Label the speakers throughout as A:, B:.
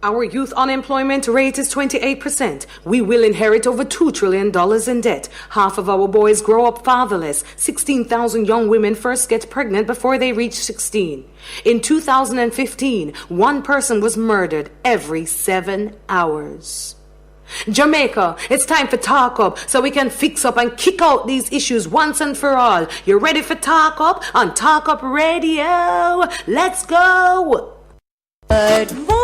A: Our youth unemployment rate is 28%. We will inherit over $2 trillion in debt. Half of our boys grow up fatherless. 16,000 young women first get pregnant before they reach 16. In 2015, one person was murdered every 7 hours. Jamaica, it's time for Talk Up so we can fix up and kick out these issues once and for all. You ready for Talk Up on Talk Up Radio? Let's go!
B: Good morning!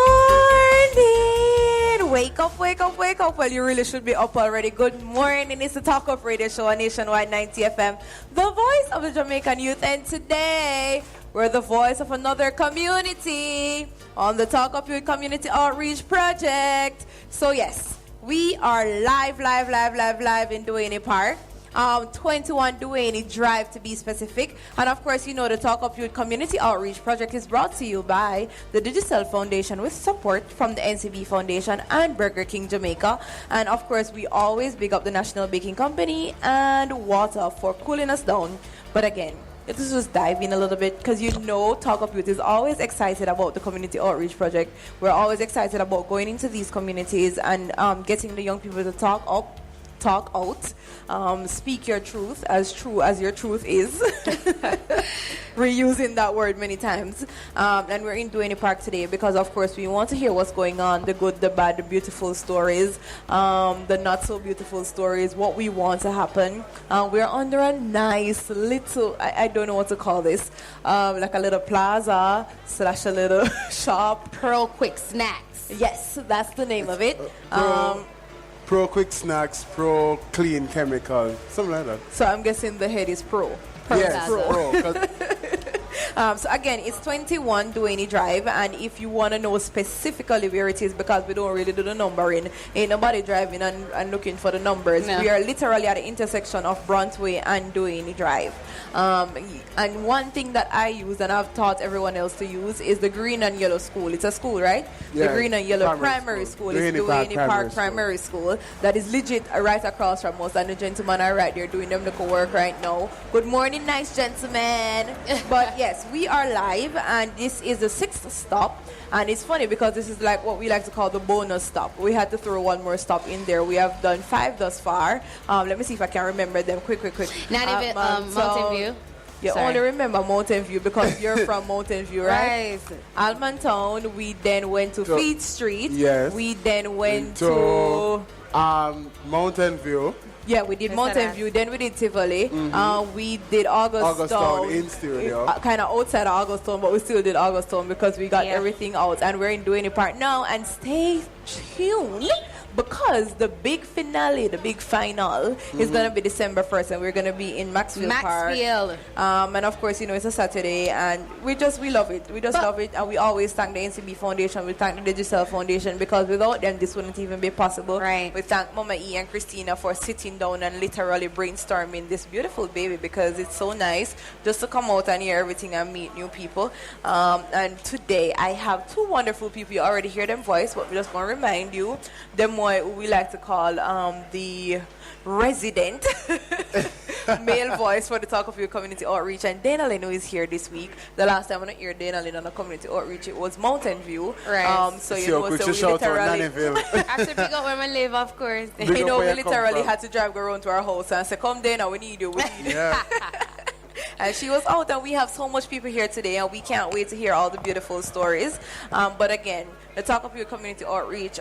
B: Wake up, wake up, wake up. Well, you really should be up already. Good morning. It's the Talk Up Radio Show on Nationwide 90 FM, the voice of the Jamaican youth. And today, we're the voice of another community on the Talk Up Youth Community Outreach Project. So, yes, we are live in Duhaney Park. 21 Duhaney Drive to be specific. And of course, you know the Talk Up Youth Community Outreach Project is brought to you by the Digicel Foundation with support from the NCB Foundation and Burger King Jamaica. And of course, we always big up the National Baking Company and Water for cooling us down. But again, let's just dive in a little bit because you know Talk Up Youth is always excited about the Community Outreach Project. We're always excited about going into these communities and getting the young people to talk out, speak your truth as true as your truth is. Reusing that word many times. And we're in Duhaney Park today because, of course, we want to hear what's going on, the good, the bad, the beautiful stories, the not so beautiful stories, what we want to happen. We're under a nice little, I don't know what to call this, like a little plaza / a little shop.
C: Pearl Quick Snacks.
B: Yes, that's the name of it.
D: Pro Quick Snacks, Pro Clean Chemical, something like that.
B: So I'm guessing the head is Pro.
D: Yes, Pro.
B: So again, it's 21 Duhaney Drive, and if you want to know specifically where it is, because we don't really do the numbering, ain't nobody driving and looking for the numbers. No. We are literally at the intersection of Brontway and Duhaney Drive. And one thing that I use, and I've taught everyone else to use, is the green and yellow school. It's a school, right?
D: Yeah,
B: the green and yellow primary school. It's Duhaney Park Primary School. That is legit right across from us, and the gentlemen are right there doing them local work right now. Good morning, nice gentlemen. But yes, we are live, and this is the 6th stop. And it's funny because this is like what we like to call the bonus stop. We had to throw one more stop in there. We have done 5 thus far. Let me see if I can remember them quick.
C: Not even Mountain View?
B: You only remember Mountain View because you're from Mountain View, right? Almontown. We then went to Fleet Street.
D: Yes.
B: We then went to
D: Mountain View.
B: Yeah, we did Mountain View, then we did Tivoli. We did Augustown
D: in studio.
B: Kind of outside of Augustown, but we still did Augustown because we got everything out. And we're in Duhaney Park now. And stay tuned because the big finale, the big final is going to be December 1st. And we're going to be in Maxfield Park. And of course, you know, it's a Saturday. And we love it. We just love it. And we always thank the NCB Foundation. We thank the Digicel Foundation because without them, this wouldn't even be possible.
C: Right.
B: We thank Mama E and Christina for sitting down and literally brainstorming this beautiful baby because it's so nice just to come out and hear everything and meet new people. And today I have 2 wonderful people. You already hear them voice, but we just want to remind you them who we like to call the resident male voice for the Talk of Your Community Outreach. And Dana Lynn, who is here this week. The last time I hear Dana Lynn on a community outreach, it was Mountain View.
C: Right.
B: So you know, so we literally
C: actually pick up where I live, of course.
B: You know, we literally had to drive around to our house and say, "Come, Dana, we need you. We need you." And she was out, and we have so much people here today, and we can't wait to hear all the beautiful stories. But again, the Talk of Your Community Outreach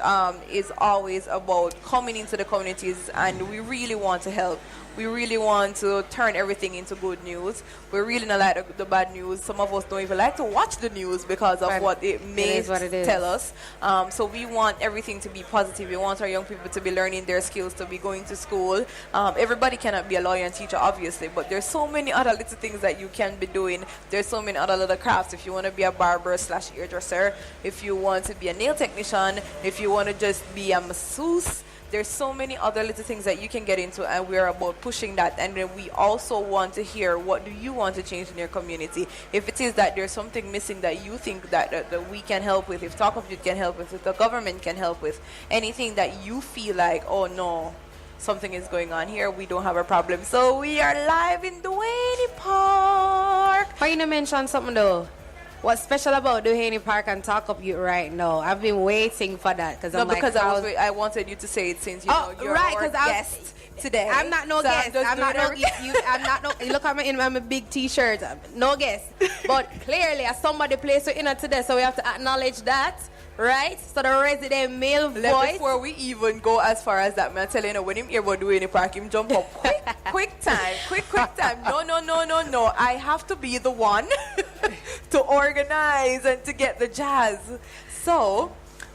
B: is always about coming into the communities, and we really want to help. We really want to turn everything into good news. We really not like the bad news. Some of us don't even like to watch the news because of what it may tell us. So we want everything to be positive. We want our young people to be learning their skills, to be going to school. Everybody cannot be a lawyer and teacher, obviously, but there's so many other little things that you can be doing. There's so many other little crafts. If you want to be a barber / hairdresser, if you want to be a nail technician, if you want to just be a masseuse, there's so many other little things that you can get into, and we're about pushing that. And then we also want to hear, what do you want to change in your community? If it is that there's something missing that you think that we can help with, if Talk of Youth can help with, if the government can help with, anything that you feel like, oh no, something is going on here, we don't have a problem. So we are live in Duhaney Park.
C: How you mention something though? What's special about Duhaney Park and Talk Up Youth right now? I've been waiting for that because I'm
B: because I wanted you to say it since you're
C: right,
B: our guest today.
C: I'm not no guest. I'm not no guest. I'm not no. Look at me in my big T-shirt. No guest. But clearly, as somebody plays so in today, so we have to acknowledge that. Right? So the resident male voice.
B: Before we even go as far as that, man, telling you, when him hear about Duhaney Park, him jump up quick time. No. I have to be the one to organize and to get the jazz. So,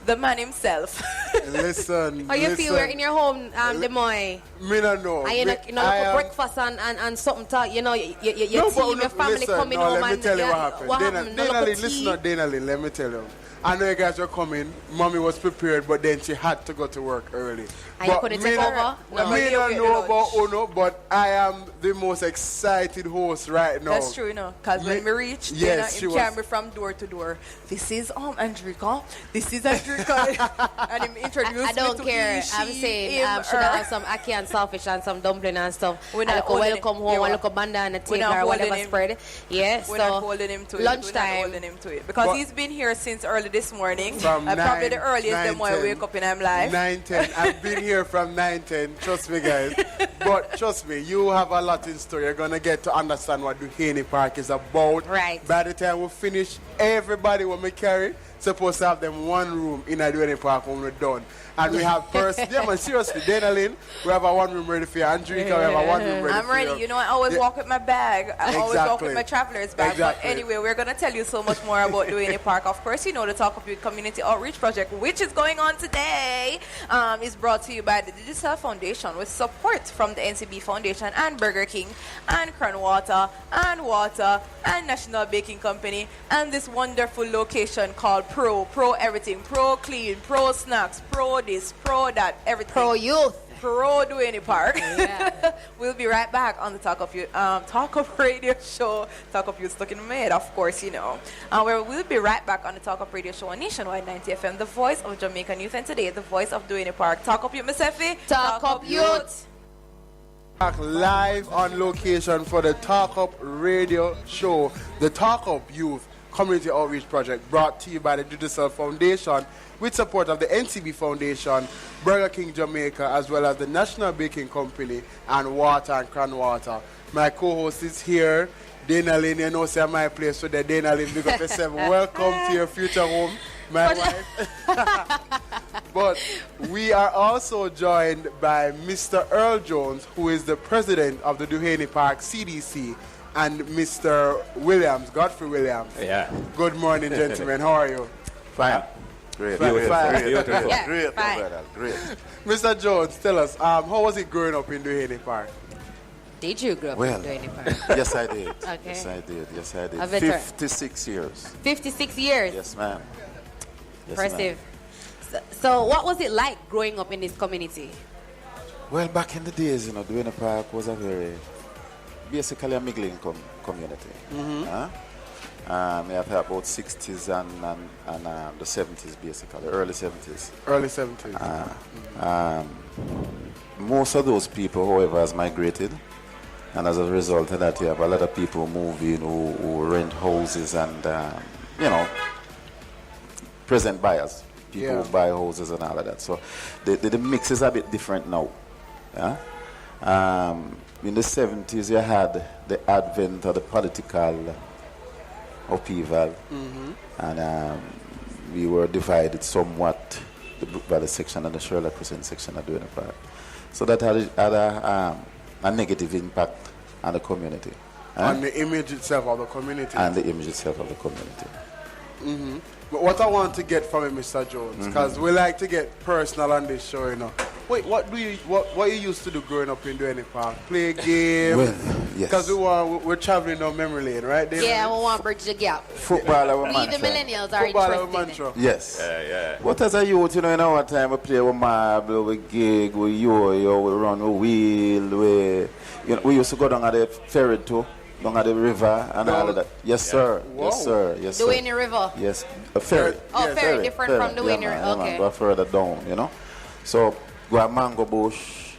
B: the man himself.
D: Listen.
C: How you feel? We're in your home, Des Moines.
D: Me not know.
C: And you know, for breakfast and something talk, you know, your team, your family
D: listen,
C: coming
D: no,
C: home
D: let me tell you what happened.
C: Dana,
D: listen to Dana Lynn, let me tell you. I know you guys were coming. Mommy was prepared, but then she had to go to work early.
C: And you couldn't take over?
D: Me don't know about Uno, but I am the most excited host right now.
B: That's true, you know. Because when we reached,
D: yes,
B: him carried me from door to door. This is Andrika. This is Andrika. And him introduced me to
C: I don't care. I'm saying should I have some ackee and saltfish and some dumpling and stuff.
B: We're not
C: welcome home, a little banda and a table or whatever spread. Yeah,
B: we're not holding him to it.
C: Lunchtime.
B: We're not holding him to it. Because he's been here since early this morning.
D: From
B: probably the earliest them I wake up in I'm live.
D: 9:10. I've been here from 9:10. Trust me, guys. But trust me, you have a lot in store. You're gonna get to understand what Duhaney Park is about.
C: Right.
D: By the time we finish, everybody will me carry supposed to have them one room in a Duhaney Park when we're done. And we have seriously, Dana Lynn, we have a one room ready for you. Andrika, we have a one room ready
B: I'm ready. You know, I always walk with my bag. I always walk with my traveler's bag.
D: Exactly.
B: But anyway, we're going to tell you so much more about Duhaney Park. Of course, you know, the Talk Up Youth Community Outreach Project, which is going on today, is brought to you by the Digicel Foundation with support from the NCB Foundation and Burger King and Crown Water and National Baking Company and this wonderful location called Pro everything, Pro Clean, Pro Snacks, Pro this, Pro that, everything.
C: Pro Youth.
B: Pro Duhaney Park.
C: Yeah.
B: We'll be right back on the Talk Up Radio Show. Talk Up Youth stuck in the mid, of course, you know. Where we'll be right back on the Talk Up Radio Show on Nationwide 90 FM, the voice of Jamaican youth, and today the voice of Duhaney Park. Talk Up Youth, Miss Effie.
C: Talk Up Youth.
D: Live on location for the Talk Up Radio Show, the Talk Up Youth Community Outreach Project, brought to you by the Digicel Foundation with support of the NCB Foundation, Burger King Jamaica, as well as the National Baking Company and Water and Crown Water. My co-host is here, Dana Lynn. You know, say my place so that Dana Lynn big up yourself. Welcome to your future home, my wife. But we are also joined by Mr. Earl Jones, who is the president of the Duhaney Park CDC, and Mr. Williams, Godfrey Williams.
E: Yeah.
D: Good morning, gentlemen. How are you?
E: Fine.
D: Great.
E: Beautiful.
D: Fine.
E: Beautiful.
C: Yeah,
E: Great,
C: fine.
E: brother. Great.
D: Mr. Jones, tell us, how was it growing up in Duhaney Park?
C: Did you grow up
E: Well,
C: in Duhaney Park?
E: yes, I did.
C: Okay.
E: Yes, I did. Yes, I did.
C: A veteran.
E: 56 years.
C: 56 years.
E: Yes, ma'am. Yes,
C: Impressive.
E: ma'am.
C: So what was it like growing up in this community?
E: Well, back in the days, you know, Duhaney Park was a very, basically a mingling community. We have about 60s and the 70s, basically, early 70s.
D: Early 70s.
E: Most of those people, however, has migrated. And as a result of that, you have a lot of people moving who rent houses and, you know, present buyers. People who buy houses and all of that. So the mix is a bit different now. Yeah? In the 70s, you had the advent of the political upheaval. And we were divided somewhat, the Brook Valley section and the Sherlock Crescent section of Duhaney Park. So that had a negative impact on the community.
D: On the image itself of the community.
E: And the image itself of the community.
D: But what I want to get from you, Mr. Jones, because we like to get personal on this show, you know. Wait, what you used to do growing up in Duhaney Park? Play games?
E: Well, yes.
D: Because we're traveling down memory lane, right? David?
C: Yeah, we want to bridge the gap.
E: Football, our
C: We,
E: mantra.
C: the millennials, are
D: Football our
C: interested in
D: mantra.
C: it.
E: Yes. Yeah. But as a youth, you know, in our time, we play with marble, we gig, we yo-yo, we run, we wheel, we used to go down at the ferry too. Down at the river and all of that. Yes, sir.
D: Whoa.
E: Yes, sir. Yes, sir.
C: Duhaney River.
E: Yes, a ferry.
C: Oh,
D: Yes,
C: ferry, different from Duhaney River.
E: Man,
C: Okay.
E: go further down, you know. So, go a mango bush,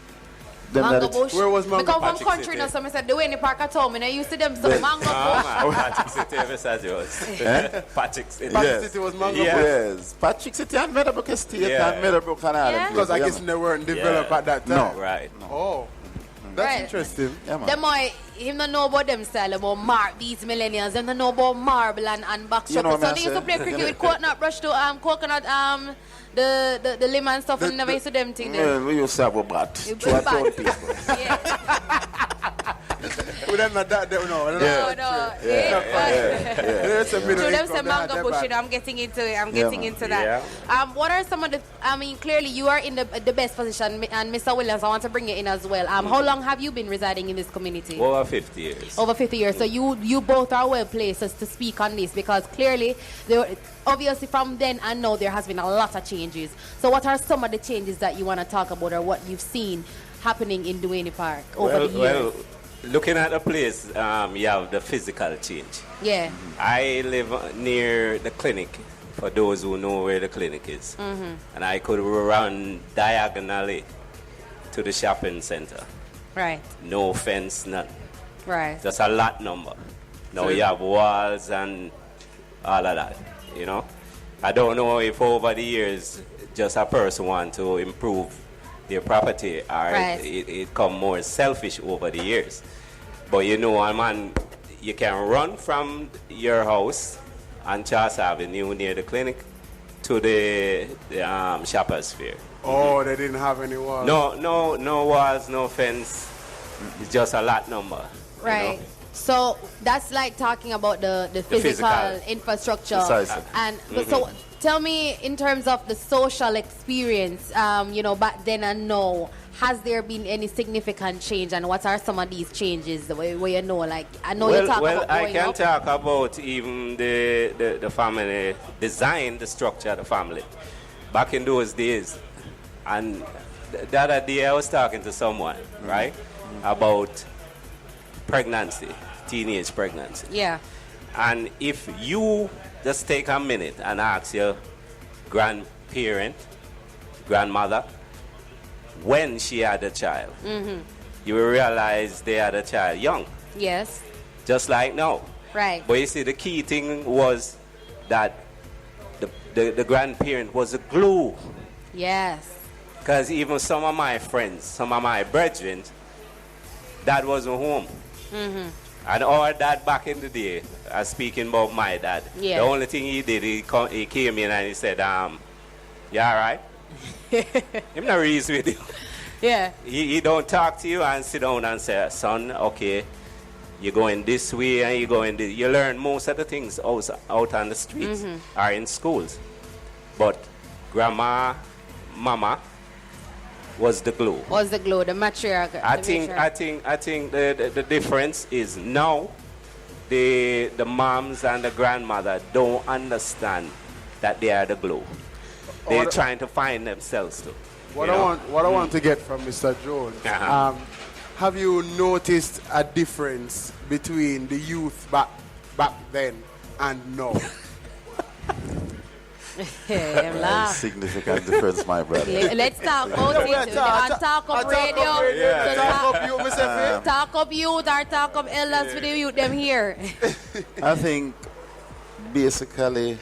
E: Them
C: Mango
E: that
C: bush.
D: Where was Mango?
C: I come from
F: Patrick
C: country
F: City.
C: now, so I said Duhaney Park at home, and I used to them some mango bush.
F: Patrick City, Mr. Jones. Patrick City.
D: Patrick
E: Yes.
D: City was Mango
F: Yeah.
D: Bush.
E: Yes, Patrick City and Meadowbrook Estate
F: Yeah.
E: and Meadowbrook and all
C: Yeah.
E: them
D: Because I
E: places.
D: guess they weren't developed
F: Yeah.
D: at that time.
E: No.
F: Right.
D: Oh, that's
C: Right.
D: interesting.
E: Yeah, man.
C: Them boy, him don't know about them style, about these millennials. Them don't know about marble and box
E: You know
C: shopping.
E: what
C: So
E: I
C: they used to
E: say?
C: play cricket with coconut brush to coconut the lemon and stuff, and never used to them thing.
E: Well, we used to have a bat.
C: You
E: To our
C: bat.
E: town people.
C: Yeah.
D: We don't know that, no.
C: No,
D: There's a bit
C: To
D: of
C: them
D: income
C: say
D: there,
C: mango
D: they're
C: bush,
D: bad.
C: you know, I'm getting into it. I'm getting into that.
F: Yeah.
C: What are some of the? I mean, clearly you are in the best position, and Mr. Williams, I want to bring you in as well. How long have you been residing in this community?
F: Over 50 years.
C: Over 50 years. So you both are well placed to speak on this, because clearly, obviously from then and now, there has been a lot of changes. So what are some of the changes that you want to talk about, or what you've seen happening in Duhaney Park over the years?
F: Well, looking at the place, you have the physical change.
C: Yeah.
F: I live near the clinic, for those who know where the clinic is. And I could run diagonally to the shopping center.
C: Right.
F: No fence, none.
C: Right.
F: Just a lot number. Now you have walls and all of that, you know. I don't know if over the years just a person want to improve their property, or
C: Right.
F: it come more selfish over the years. But you know, man, you can run from your house on Charles Avenue near the clinic to the Shoppers Fair.
D: Oh, they didn't have any walls.
F: No walls, no fence. It's just a lot number. you
C: Right.
F: know.
C: So that's like talking about the physical,
F: physical.
C: infrastructure.
E: Precisely.
C: And so tell me, in terms of the social experience, back then and now, has there been any significant change, and what are some of these changes where you know, like, I know you talk about
F: I
C: growing
F: can
C: up.
F: talk about even the family design, the structure of the family. Back in those days, and the other day I was talking to someone, right, about pregnancy, teenage pregnancy.
C: Yeah.
F: And if you just take a minute and ask your grandparent, grandmother, when she had a child, you will realize they had a child young,
C: Yes.
F: just like now.
C: Right.
F: But you see, the key thing was that the grandparent was a glue.
C: Yes.
F: Because even some of my friends, some of my brethren, dad wasn't home. And our dad back in the day, speaking about my dad,
C: Yeah.
F: the only thing he did, he came in and he said, you all right? Him not reason with you.
C: Yeah.
F: He don't talk to you and sit down and say, son, okay, you're going this way and you're going this. You learn most of the things out on the streets or in schools. But grandma, mama was the glue.
C: What's the glue? The matriarch.
F: I think the difference is now the moms and the grandmother don't understand that they are the glue. They're trying to find themselves too.
D: What
F: you
D: I
F: know?
D: want to get from Mr. Jones,
F: Uh-huh.
D: have you noticed a difference between the youth back then and now?
C: Yeah, laugh.
E: Significant difference, my brother.
C: Let's talk about it. And talk up radio.
F: Yeah.
D: Talk up you, Mr. Faith.
C: Talk up youth or talk up elders for the youth them here.
E: I think basically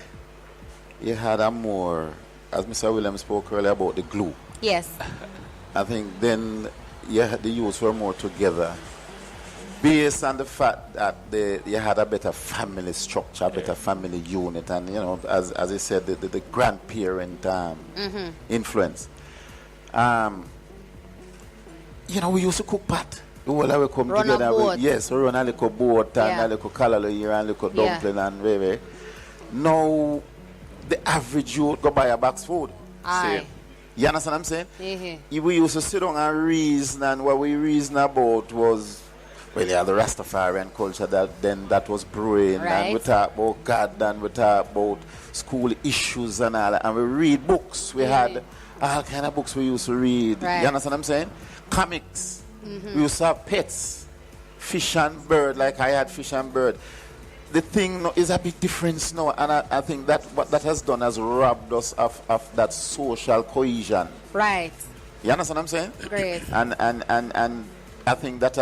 E: you had a more, as Mr. Williams spoke earlier about the glue.
C: Yes.
E: I think then the youths were more together based on the fact that you had a better family structure, a better family unit, and as I said, the grandparent influence. We used to cook pot. We all come
C: Run a
E: together.
C: boat.
E: Yes, we run a little boat and
C: Yeah.
E: a little callaloo here and a little dumpling and baby. Now the average youth go buy a box food.
C: Aye.
E: You understand what I'm saying?
C: Mhm.
E: We used to sit down and reason, and what we reasoned about was, well, yeah, the Rastafarian culture that was brewing, and we
C: Right.
E: talk about God, and we talk about school issues and all that, and we read books. We had all kind of books we used to read.
C: Right.
E: You understand what I'm saying? Comics. We used to have pets, fish and bird, like I had fish and bird. The thing is a big difference now, and I think that what that has done has robbed us of that social cohesion.
C: Right.
E: You understand what I'm saying?
C: Great.
E: And I think that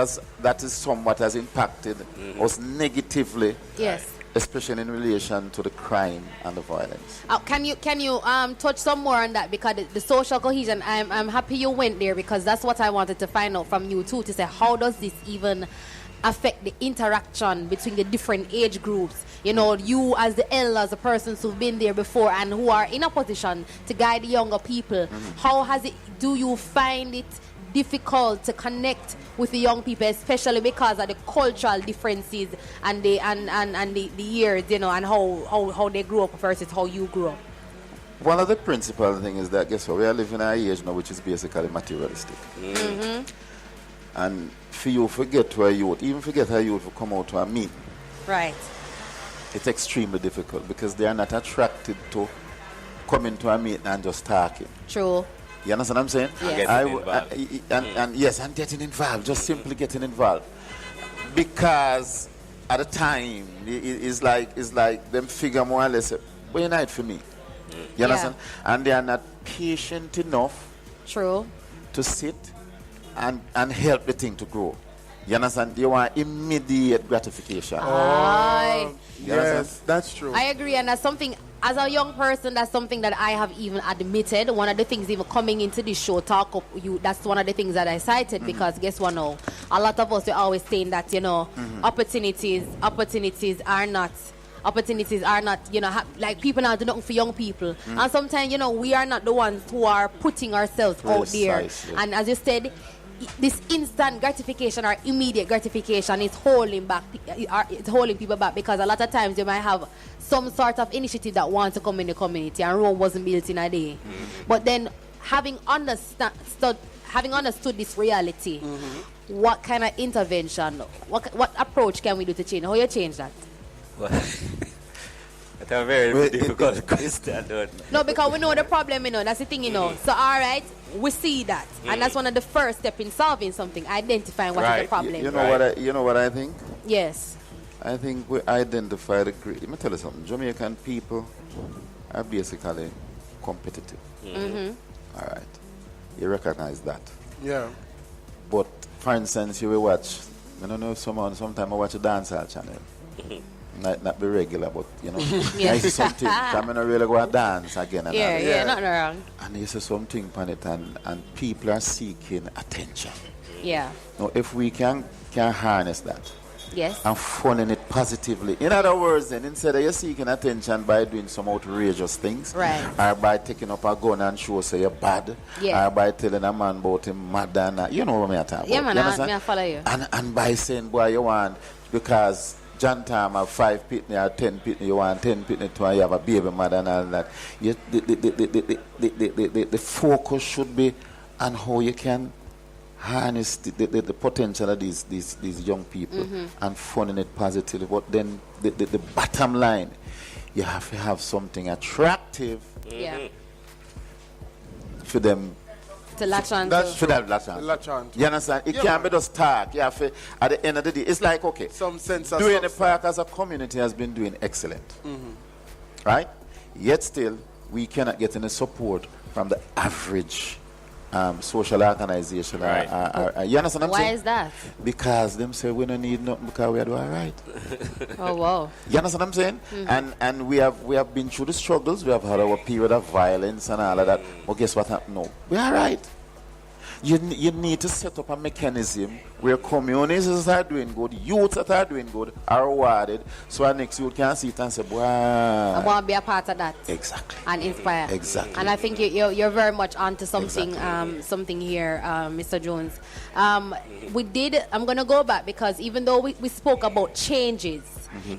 E: is somewhat has impacted us negatively.
C: Yes.
E: Especially in relation to the crime and the violence.
C: Can you touch some more on that, because the social cohesion, I'm happy you went there, because that's what I wanted to find out from you too, to say how does this even affect the interaction between the different age groups, you as the elders, the persons who've been there before and who are in a position to guide the younger people. How do you find it difficult to connect with the young people, especially because of the cultural differences and the years, and how they grew up versus how you grew up?
E: One of the principal things is that, guess what, we are living in an age now which is basically materialistic. And for you forget to a youth, even forget a youth to come out to a meeting.
C: Right.
E: It's extremely difficult because they are not attracted to coming to a meeting and just talking.
C: True.
E: You understand what I'm saying?
C: Yes.
E: And yes, and getting involved, just simply getting involved. Because at the time, it's like them figure more or less, well, you're not for me. You understand? And they are not patient enough.
C: True.
E: To sit and help the thing to grow. You understand? You want immediate gratification.
D: Yes, that's true.
C: I agree, and that's something, as a young person, that's something that I have even admitted. One of the things, even coming into this show, talk up you, that's one of the things that I cited, because guess what now? A lot of us are always saying that, opportunities are not, like people now do nothing for young people. And sometimes, we are not the ones who are putting ourselves out there. And as you said, this instant gratification or immediate gratification is holding people back, because a lot of times you might have some sort of initiative that wants to come in the community, and Rome wasn't built in a day. But then having understood this reality, what kind of intervention, what approach can we do to change? How you change that?
F: Well, that's a very difficult question.
C: No, because we know the problem, that's the thing, So, all right, we see that. And that's one of the first steps in solving something, identifying what is the problem.
E: You know what I think?
C: Yes.
E: I think we identify the great. Let me tell you something. Jamaican people are basically competitive. All right. You recognize that.
D: Yeah.
E: But, for instance, you will watch, I don't know if sometimes I watch a dancehall channel. Not be regular, but I see something. I'm not really go and dance again.
C: Nothing wrong.
E: And you see something on it, and people are seeking attention.
C: Yeah.
E: Now, if we can harness that,
C: yes,
E: and funneling it positively. In other words, then, instead of you seeking attention by doing some outrageous things,
C: right,
E: or by taking up a gun and show say you're bad, or by telling a man about him mad and you know what I'm talking about.
C: Yeah, man, I follow you.
E: And by saying, boy, you want, because John Tam have 5 pitney or 10 pitney, you want 10 pitney to you have a baby mother and all that. The focus should be on how you can harness the potential of these young people and funding it positively. But then the bottom line, you have to have something attractive for them
C: to latch on.
E: For that latch on. You understand? It can't be just talk. You have to, at the end of the day, it's like, okay,
D: some sense of
E: Duhaney Park as a community has been doing excellent. Right? Yet still, we cannot get any support from the average social organization.
C: Right.
E: You understand what I'm saying?
C: Why is that?
E: Because them say we don't need nothing because we are doing all right.
C: Oh, wow.
E: You understand what I'm saying? And we have been through the struggles. We have had our period of violence and all of that. But guess what happened now? We're all right. You need to set up a mechanism where communities that are doing good, youths that are doing good are rewarded, so our next youth can see it and say, wow.
C: I want to be a part of that.
E: Exactly.
C: And inspire.
E: Exactly.
C: And I think you're very much onto something,
E: Exactly.
C: something here, Mr. Jones. I'm going to go back, because even though we spoke about changes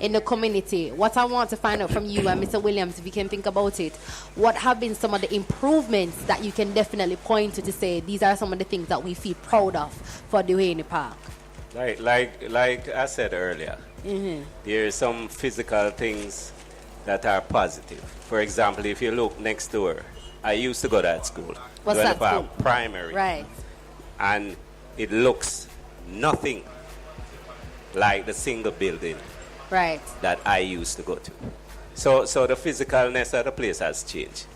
C: in the community, what I want to find out from you and Mr. Williams, if you can think about it, what have been some of the improvements that you can definitely point to say these are some of the things that we feel proud of for Duhaney Park?
F: Like I said earlier, there are some physical things that are positive. For example, if you look next door, I used to go to that school.
C: What's that school?
F: Primary.
C: Right.
F: And it looks nothing like the single building
C: right
F: that I used to go to. So the physicalness of the place has changed.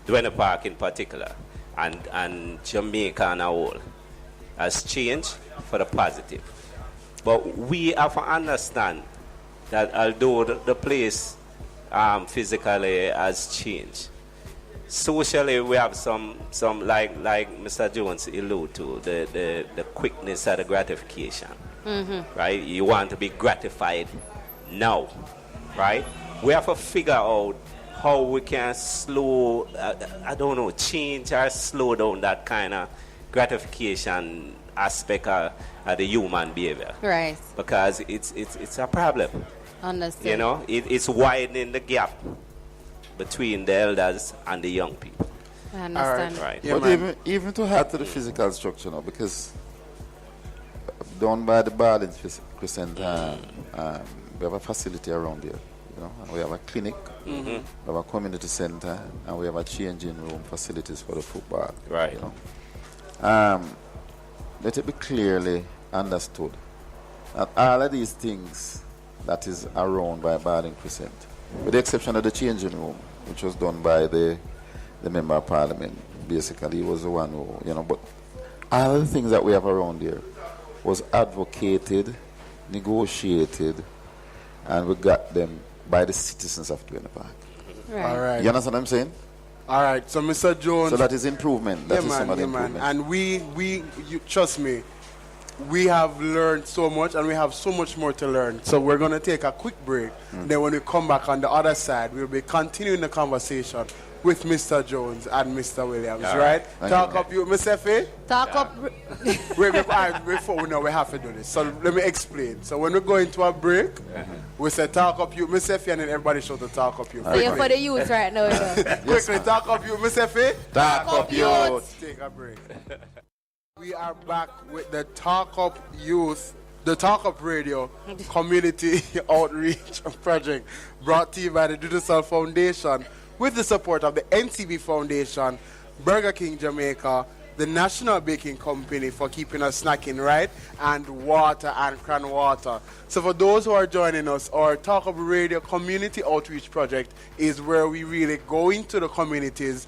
F: Duhaney Park in particular. and Jamaica and a whole has changed for the positive. But we have to understand that although the place physically has changed, socially we have some like Mr. Jones alluded to, the quickness of the gratification. Right? You want to be gratified now, right? We have to figure out how we can slow, change or slow down that kind of gratification aspect of the human behavior.
C: Right.
F: Because it's a problem.
C: Understood.
F: You know, it's widening the gap between the elders and the young people.
C: I understand.
F: Right.
E: Yeah, but even to add to the physical structure now, because down by the Barlin Crescent, we have a facility around there. You know, we have a clinic, we have a community center, and we have a changing room facilities for the football.
F: Right.
E: You know, let it be clearly understood that all of these things that is around by Barlin Crescent, with the exception of the changing room, which was done by the member of parliament. Basically, he was the one who, you know, but all of the things that we have around here was advocated, negotiated, and we got them by the citizens of Duhaney Park.
C: Right.
D: All right.
E: You understand what I'm saying?
D: All right. So, Mr. Jones.
E: So that is improvement. That is some of the
D: man.
E: improvement.
D: And you trust me, we have learned so much, and we have so much more to learn. So we're going to take a quick break. Then when we come back on the other side, we'll be continuing the conversation with Mr. Jones and Mr. Williams, right? Talk up you, Miss Effie.
C: Talk up.
D: Before we know we have to do this. So let me explain. So when we go into a break, we say talk up you, Miss Effie, and then everybody show the talk up you.
C: So you're for the youth right now.
D: Quickly, talk up you, Miss Effie.
E: Talk up youth.
D: Take a break. We are back with the Talk Up Youth, the Talk Up Radio Community Outreach Project, brought to you by the Digicel Foundation with the support of the NCB Foundation, Burger King Jamaica, the National Baking Company for keeping us snacking right, and water and Cran Water. So for those who are joining us, our Talk Up Radio Community Outreach Project is where we really go into the communities,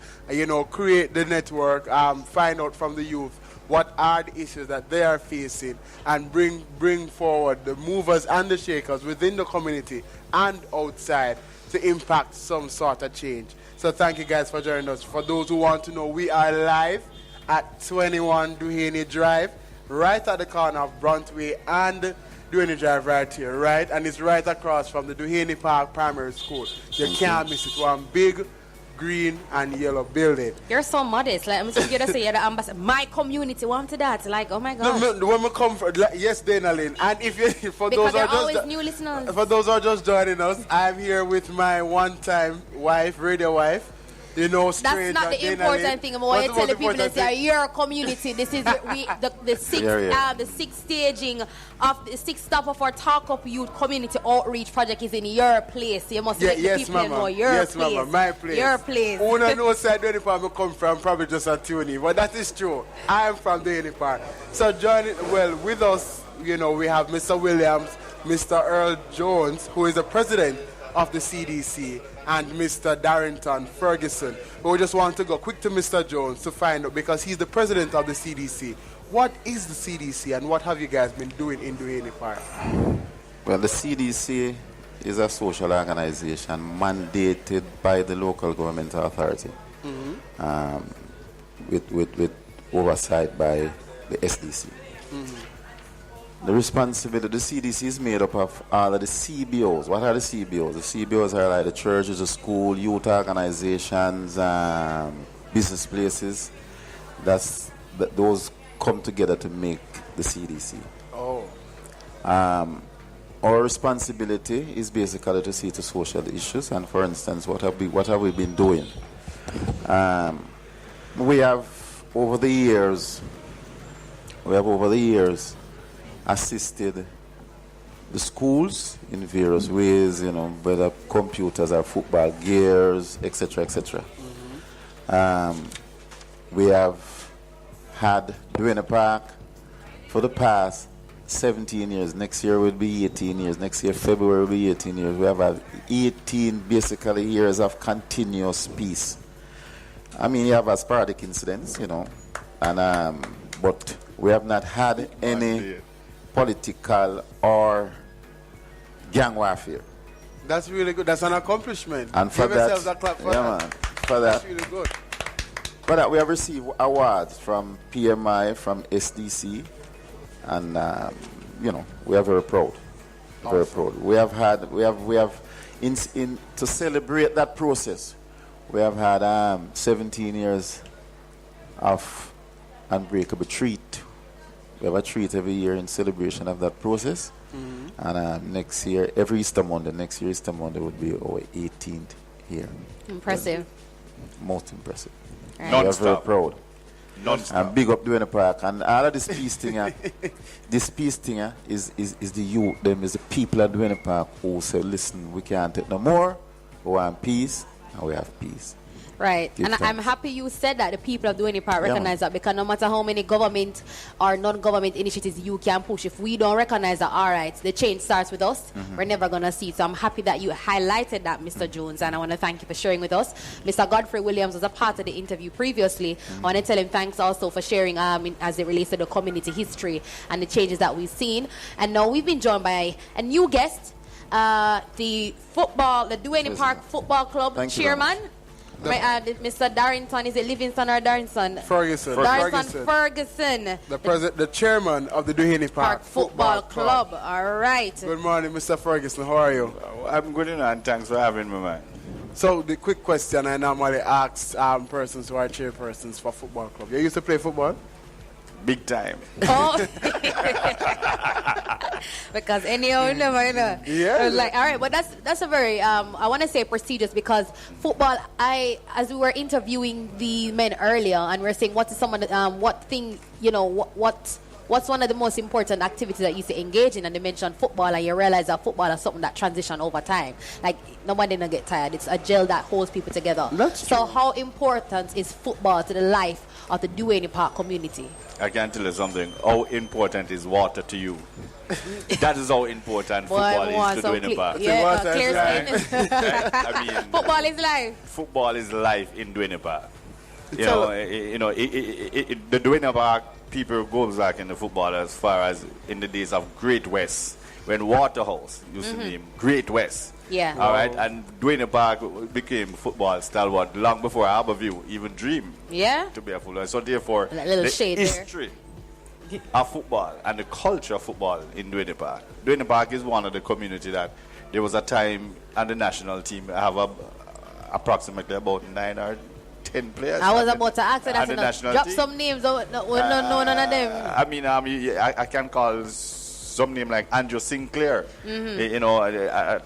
D: create the network, find out from the youth what are the issues that they are facing, and bring forward the movers and the shakers within the community and outside to impact some sort of change. So thank you guys for joining us. For those who want to know, we are live at 21 Duhaney Drive, right at the corner of Bruntway and Duhaney Drive right here, right? And it's right across from the Duhaney Park Primary School. You can't miss it. One big green and yellow building.
C: You're so modest. Like, I'm just going to say you're the ambassador. My community wanted that. Like, oh my God.
D: No, when we come from, yes, Dana Lynn. And if you, for
C: because
D: those who are
C: always
D: just
C: new listeners.
D: For those who are just joining us, I'm here with my one-time wife, radio wife. Stranger.
C: That's not the important thing. I want to tell the people that your community. This is the sixth staging of the sixth stop of our Talk Up Youth Community Outreach Project is in your place. You must let the people know your place.
D: Mama, my place.
C: Your place.
D: Who don't know side Duhaney Park I come from, probably just a tuning, but that is true. I am from Duhaney Park. So joining with us, we have Mr. Williams, Mr. Earl Jones, who is the president of the CDC, and Mr. Darrington Ferguson. But we just want to go quick to Mr. Jones to find out, because he's the president of the CDC. What is the CDC, and what have you guys been doing in Duhaney Park?
E: Well, the CDC is a social organization mandated by the local government authority, with oversight by the SDC. The responsibility, the CDC is made up of all of the CBOs. What are the CBOs? The CBOs are like the churches, the school, youth organizations, business places. Those come together to make the CDC.
D: Oh.
E: Our responsibility is basically to see to social issues, and for instance, what have we been doing? We have over the years assisted the schools in various ways, whether computers or football gears, etc., etc. We have had Duhaney Park for the past 17 years. Next year will be 18 years. Next year, February will be 18 years. We have had 18 basically years of continuous peace. I mean, you have a sporadic incidents, you know, and but we have not had any political or gang warfare.
D: That's really good. That's an accomplishment.
E: And for
D: Give
E: that,
D: yourselves a clap for
E: yeah,
D: that.
E: man, for
D: That's
E: that,
D: really good.
E: for that, we have received awards from PMI, from SDC, and you know, we are very proud. Very proud. We have in to celebrate that process. We have had 17 years of unbreakable treat. We have a treat every year in celebration of that process. And next year, every Easter Monday, next year Easter Monday would be our 18th year.
C: Impressive.
E: Most impressive.
C: Right.
E: We are very
G: Non-stop.
E: proud.
G: Non-stop.
E: And big up Duhaney Park. And all of this peace thing, this peace thing is the youth, them is the people at Duhaney Park who say, listen, we can't take no more. We want peace, and we have peace.
C: Right.
E: Give
C: And I'm
E: thanks.
C: happy you said that. The people of Duhaney Park
E: Yeah,
C: recognize that, because no matter how many government or non-government initiatives you can push, if we don't recognize that, all right, the change starts with us, we're never going to see it. So I'm happy that you highlighted that, Mr. Jones, and I want to thank you for sharing with us. Mr. Godfrey Williams was a part of the interview previously. I want to tell him thanks also for sharing as it relates to the community history and the changes that we've seen. And now we've been joined by a new guest, the Duhaney Park Football Club
E: Thank you very
C: chairman. Mr. Darrington, is it Livingston or Darrington?
D: Ferguson.
C: Darrington Ferguson.
D: The chairman of the Duhaney
C: Park Football Club. All right.
D: Good morning, Mr. Ferguson. How are you?
G: I'm good enough, and thanks for having me, man.
D: So the quick question I normally ask persons who are chairpersons for football club. You used to play football?
G: Big time.
C: Oh. Because anyhow, you never, you know.
D: Yeah.
C: It's like, all right, but that's a very I want to say prestigious, because football. As we were interviewing the men earlier, and we're saying what is some of the what thing, you know, what's one of the most important activities that you used to engage in, and they mentioned football, and you realize that football is something that transition over time. Like nobody gonna get tired. It's a gel that holds people together.
D: That's
C: so
D: true.
C: how important is football to the life of the Duhaney Park community?
G: I can tell you something. How important is water to you? That is how important football is to Duhaney Park.
C: Yeah, clear
G: Right.
C: statement.
G: I mean,
C: Football is life.
G: football is life in Duhaney Park. The Duhaney Park people goes back in the football as far as in the days of Great West, when Waterhouse used to name Great West.
C: Yeah.
G: All right, and Duhaney Park became football stalwart long before Harborview even dreamed
C: Yeah.
G: to be a football. So therefore,
C: That little
G: the
C: shade there.
G: history of football and the culture of football in Duhaney Park. Duhaney Park is one of the community that there was a time on the national team have approximately about 9 or 10 players.
C: I was
G: on
C: about to ask you
G: on
C: that.
G: the
C: You know,
G: national
C: drop
G: team.
C: some names. No, none of them.
G: I mean, I can call some name like Andrew Sinclair. You know,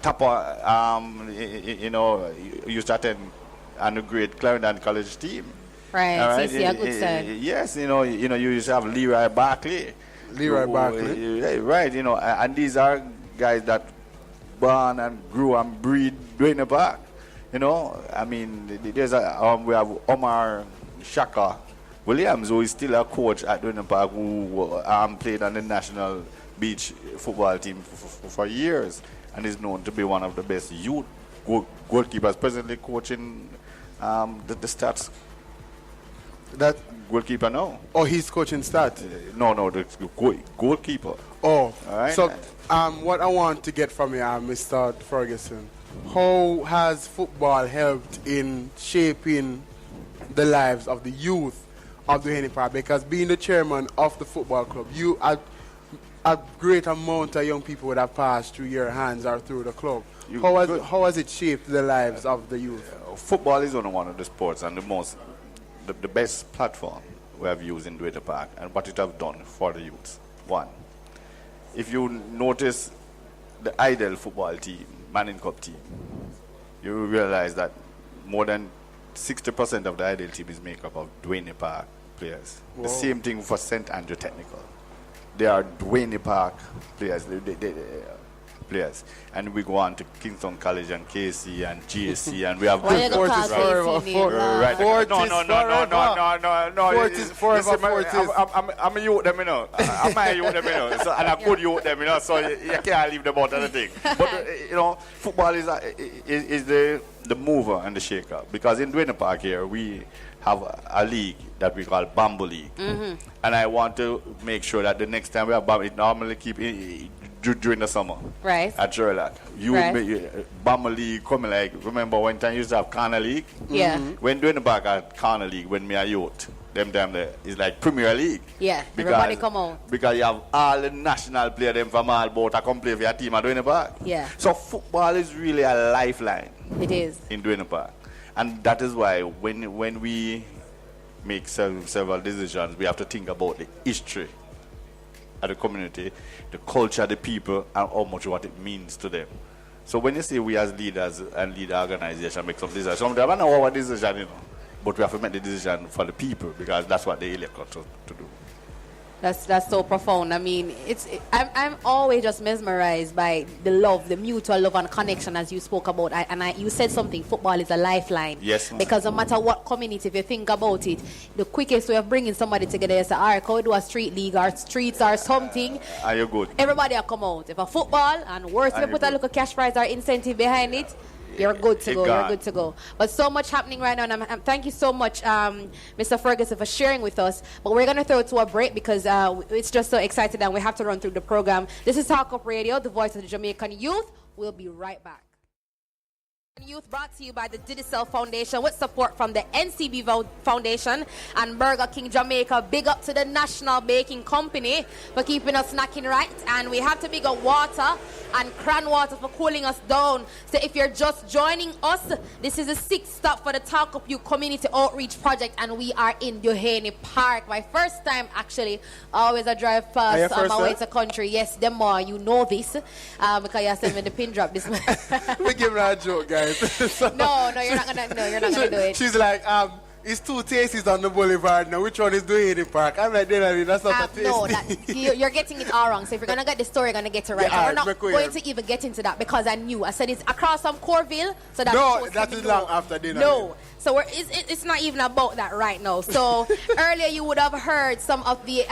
G: Tapa. You know, used to attend on the great Clarendon College team.
C: Right.
G: All
C: So you see a good side.
G: Yes, you used to have Leroy Barkley.
D: Leroy Barkley.
G: Right, you know, and these are guys that born and grew and breed Duhaney Park. You know, I mean, we have Omar Shaka Williams, who is still a coach at Duhaney Park, who played on the national beach football team for years, and is known to be one of the best youth goalkeepers, presently coaching the Stats.
D: That
G: Goalkeeper now.
D: oh, he's coaching start.
G: No, the goalkeeper.
D: Oh,
G: All right.
D: so what I want to get from you, Mr. Ferguson, how has football helped in shaping the lives of the youth of Duhaney Park? Because being the chairman of the football club, a great amount of young people would have passed through your hands or through the club. How has it shaped the lives of the youth?
G: Football is only one of the sports and the best platform we have used in Duhaney Park, and what it have done for the youth. One, if you notice the Idle football team, Manning Cup team, you will realize that more than 60% of the Idle team is made up of Duhaney Park players. The same thing for St. Andrew Technical. They are Duhaney Park players. Players, and we go on to Kingston College and KC and GSC, and we have
C: Why you
G: good
C: gonna call KC name?
G: right. No.
D: Fortis forever,
G: Listen,
D: Fortis.
G: I'm a youth them, you know. I'm a youth them, you know. So, and I could youth them, you know. So you can't leave them out of the thing. But you know, football is the mover and the shaker, because in Duhaney Park here we have a league that we call Bamboo League. And I want to make sure that the next time we have Bamboo, it normally keep during the summer.
C: Right.
G: At Sherlock. Bamboo League coming like, remember one time you used to have Corner League?
C: Yeah.
G: When doing the back at Corner League, when me a youth, them there, it's like Premier League.
C: Yeah, everybody come out.
G: Because you have all the national players them from all boat to come play for your team at Duhaney Park.
C: Yeah.
G: So football is really a lifeline.
C: It is.
G: In Duhaney Park. And that is why when we make several decisions, we have to think about the history of the community, the culture, the people, and how much what it means to them. So when you say we as leaders and lead organization make some decisions, sometimes I don't know what decision, but we have to make the decision for the people because that's what they elect us to do.
C: That's so profound. I mean, I'm always just mesmerized by the love, the mutual love and connection as you spoke about. You said something, football is a lifeline.
G: Yes, ma'am.
C: Because no matter what community, if you think about it, the quickest way of bringing somebody together is go do a street league or streets or something.
G: Are you good?
C: Everybody will come out. If a football and worse, you put a little cash prize or incentive behind it, you're good to go. You're good to go. But so much happening right now, and thank you so much, Mr. Ferguson, for sharing with us. But we're going to throw it to a break because it's just so exciting and we have to run through the program. This is Talk Up Radio, the voice of the Jamaican youth. We'll be right back. Youth brought to you by the Digicel Foundation with support from the NCB Foundation and Burger King Jamaica. Big up to the National Baking Company for keeping us snacking right. And we have to big up water and Cran Water for cooling us down. So if you're just joining us, this is a 6th stop for the Talk Up You Community Outreach Project, and we are in Duhaney Park. My first time, actually, always I drive past on my way to country. Yes, them more, you know this, because you sent me the pin drop this morning.
D: We give her a joke, guys.
C: No, you're not gonna do it.
D: She's like, it's 2 tasties on the boulevard now. Which one is Duhaney Park? I'm like, that's not a tasty.
C: No, you're getting it all wrong. So if you're gonna get the story, you're gonna get it right.
D: Yeah,
C: we're not going to even get into that because I knew. I said it's across from Corville, so that's
D: no, that is long after dinner.
C: No. So it's not even about that right now. So earlier you would have heard some of the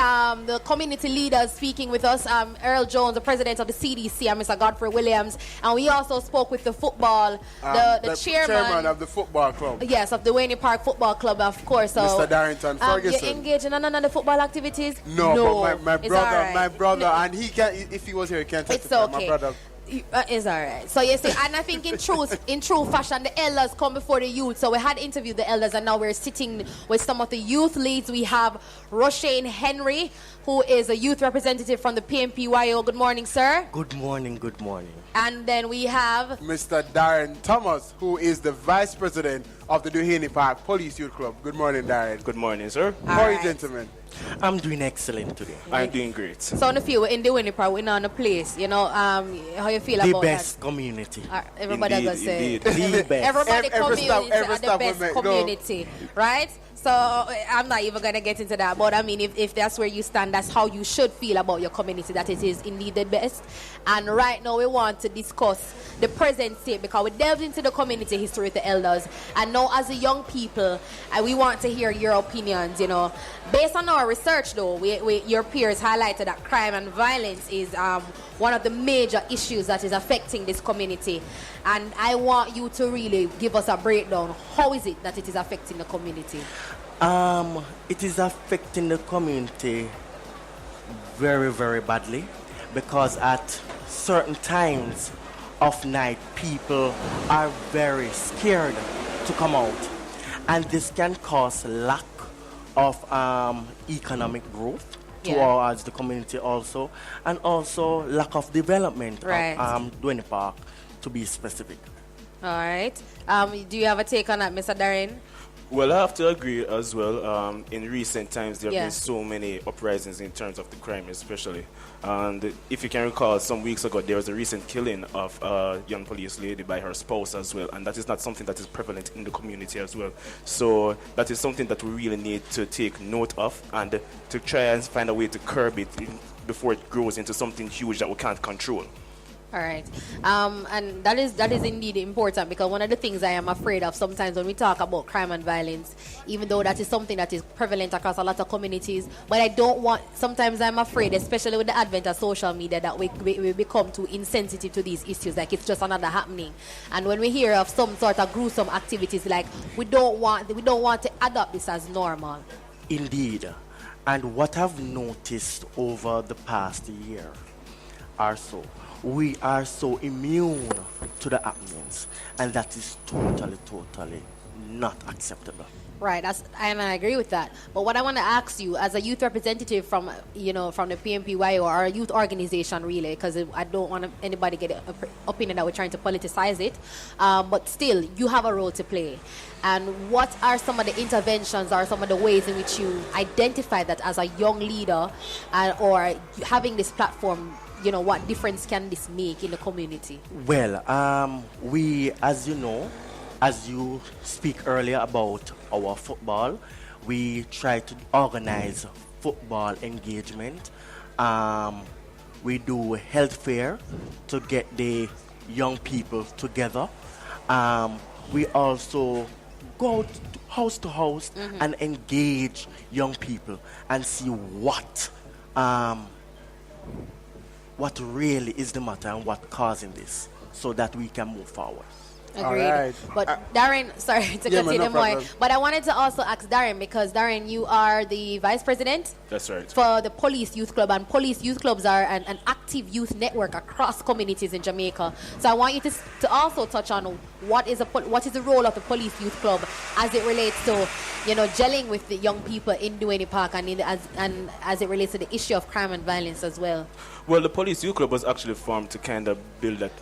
C: community leaders speaking with us. Earl Jones, the president of the CDC, and Mr. Godfrey Williams. And we also spoke with the football, the chairman
D: of the football club.
C: Yes, of the Duhaney Park Football Club, of course. So,
D: Mr. Darrington Ferguson.
C: You're engaged in none of the football activities?
D: No, but my brother,
C: No.
D: and he can, if he was here, he can't testify.
C: It's okay.
D: My brother.
C: It's all right. So you see, and I think in true fashion, the elders come before the youth. So we had interviewed the elders, and now we're sitting with some of the youth leads. We have Roshane Henry, who is a youth representative from the PMPYO. Good morning, sir.
H: Good morning, good morning.
C: And then we have
D: Mr. Darren Thomas, who is the vice president of the Duhaney Park Police Youth Club. Good morning, Darren.
F: Good morning, sir.
D: How are you, gentlemen?
H: I'm doing excellent today.
F: I'm doing great.
C: So on the field, in the Duhaney Park, we're on a place. You know, how you feel
H: the
C: about
H: best
C: that?
H: community.
C: Everybody
F: Indeed,
C: gonna say
F: indeed.
H: The best.
C: everybody
D: Every
C: community
D: stop
C: are the best
D: we make,
C: community, right? So I'm not even going to get into that. But I mean, if that's where you stand, that's how you should feel about your community, that it is indeed the best. And right now we want to discuss the present state because we delved into the community history with the elders. And now as a young people, we want to hear your opinions, you know. Based on our research though, your peers highlighted that crime and violence is one of the major issues that is affecting this community. And I want you to really give us a breakdown. How is it that it is affecting the community?
H: It is affecting the community very, very badly because at certain times of night, people are very scared to come out. And this can cause lack of economic growth towards the community also, and also lack of development of Duhaney Park, to be specific.
C: All right. Do you have a take on that, Mr. Darren?
F: Well, I have to agree as well. In recent times, there have
C: Yeah.
F: been so many uprisings in terms of the crime, especially. And if you can recall, some weeks ago, there was a recent killing of a young police lady by her spouse as well. And that is not something that is prevalent in the community as well. So that is something that we really need to take note of and to try and find a way to curb it before it grows into something huge that we can't control.
C: All right. And that is indeed important, because one of the things I am afraid of sometimes when we talk about crime and violence, even though that is something that is prevalent across a lot of communities, but I don't want, sometimes I'm afraid, especially with the advent of social media, that we become too insensitive to these issues, like it's just another happening. And when we hear of some sort of gruesome activities, like we don't want to adopt this as normal.
H: Indeed. And what I've noticed over the past year or so, we are so immune to the happenings, and that is totally not acceptable.
C: Right, and I agree with that. But what I want to ask you, as a youth representative from the PMPYO, or a youth organization, really, because I don't want anybody to get an opinion that we're trying to politicize it, but still, you have a role to play. And what are some of the interventions or some of the ways in which you identify that as a young leader, or having this platform? What difference can this make in the community?
H: Well, we, as you know, as you speak earlier about our football, we try to organize football engagement. We do health fair to get the young people together. We also go out house to house and engage young people and see what really is the matter and what causing this, so that we can move forward.
C: Agreed.
D: Right.
C: But Darren, sorry to continue more, but I wanted to also ask Darren, because Darren, you are the vice president.
I: That's right.
C: For the Police Youth Club, and Police Youth Clubs are an active youth network across communities in Jamaica. So I want you to also touch on what is the role of the Police Youth Club as it relates to gelling with the young people in Duhaney Park, and as it relates to the issue of crime and violence as well.
I: Well, the Police Youth Club was actually formed to kind of build that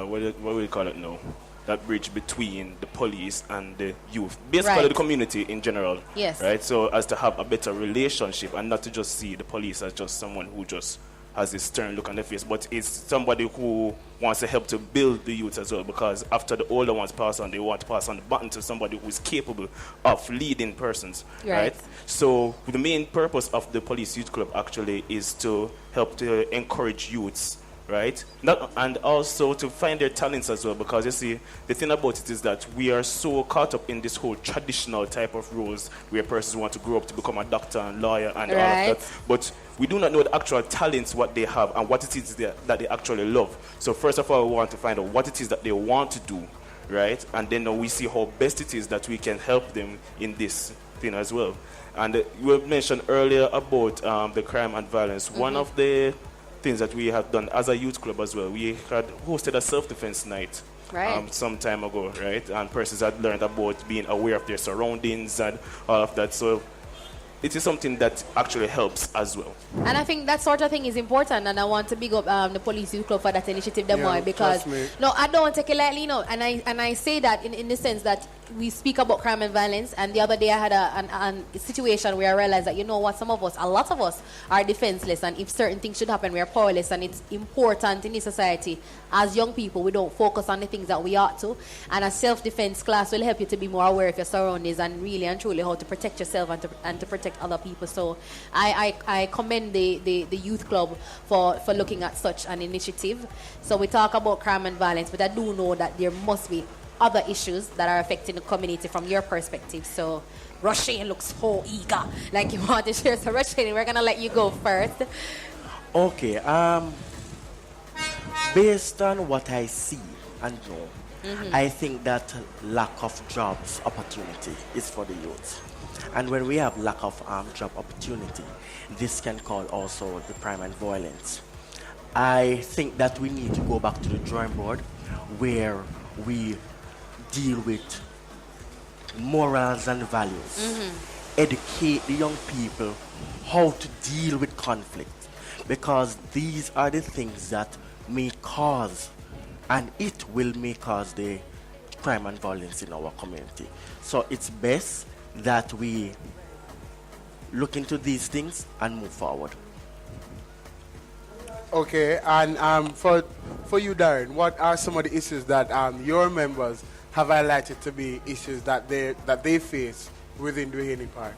I: what do we call it now? That bridge between the police and the youth, basically the community in general.
C: Yes.
I: Right. So as to have a better relationship, and not to just see the police as just someone who just has this stern look on their face, but it's somebody who wants to help to build the youth as well, because after the older ones pass on, they want to pass on the baton to somebody who is capable of leading persons. Right. So the main purpose of the Police Youth Club actually is to help to encourage youths. Right, and also to find their talents as well, because you see, the thing about it is that we are so caught up in this whole traditional type of roles where persons want to grow up to become a doctor and lawyer and all of that, but we do not know the actual talents, what they have and what it is that they actually love. So first of all, we want to find out what it is that they want to do, right, and then we see how best it is that we can help them in this thing as well. And you mentioned earlier about the crime and violence. One of the things that we have done as a youth club as well, we had hosted a self-defense night some time ago, right? And persons had learned about being aware of their surroundings and all of that. So it is something that actually helps as well.
C: And I think that sort of thing is important, and I want to big up the Police Youth Club for that initiative, because I don't take it lightly, and I say that in the sense that we speak about crime and violence, and the other day I had a situation where I realized that, a lot of us are defenseless, and if certain things should happen, we are powerless, and it's important in this society, as young people, we don't focus on the things that we ought to, and a self-defense class will help you to be more aware of your surroundings and really and truly how to protect yourself and to protect other people. So I commend the youth club for looking at such an initiative. So we talk about crime and violence, but I do know that there must be other issues that are affecting the community from your perspective. So Roshane looks so eager, like you want to share. So Roshane, we're gonna let you go first.
H: Okay. Based on what I see and know, I think that lack of jobs opportunity is for the youth. And when we have lack of job opportunity, this can cause also the crime and violence. I think that we need to go back to the drawing board, where we deal with morals and values. Educate the young people how to deal with conflict, because these are the things that may cause, and it will may cause, the crime and violence in our community. So it's best that we look into these things and move forward.
D: Okay, and for you, Darren, what are some of the issues that your members have highlighted to be issues that they face within Duhaney Park?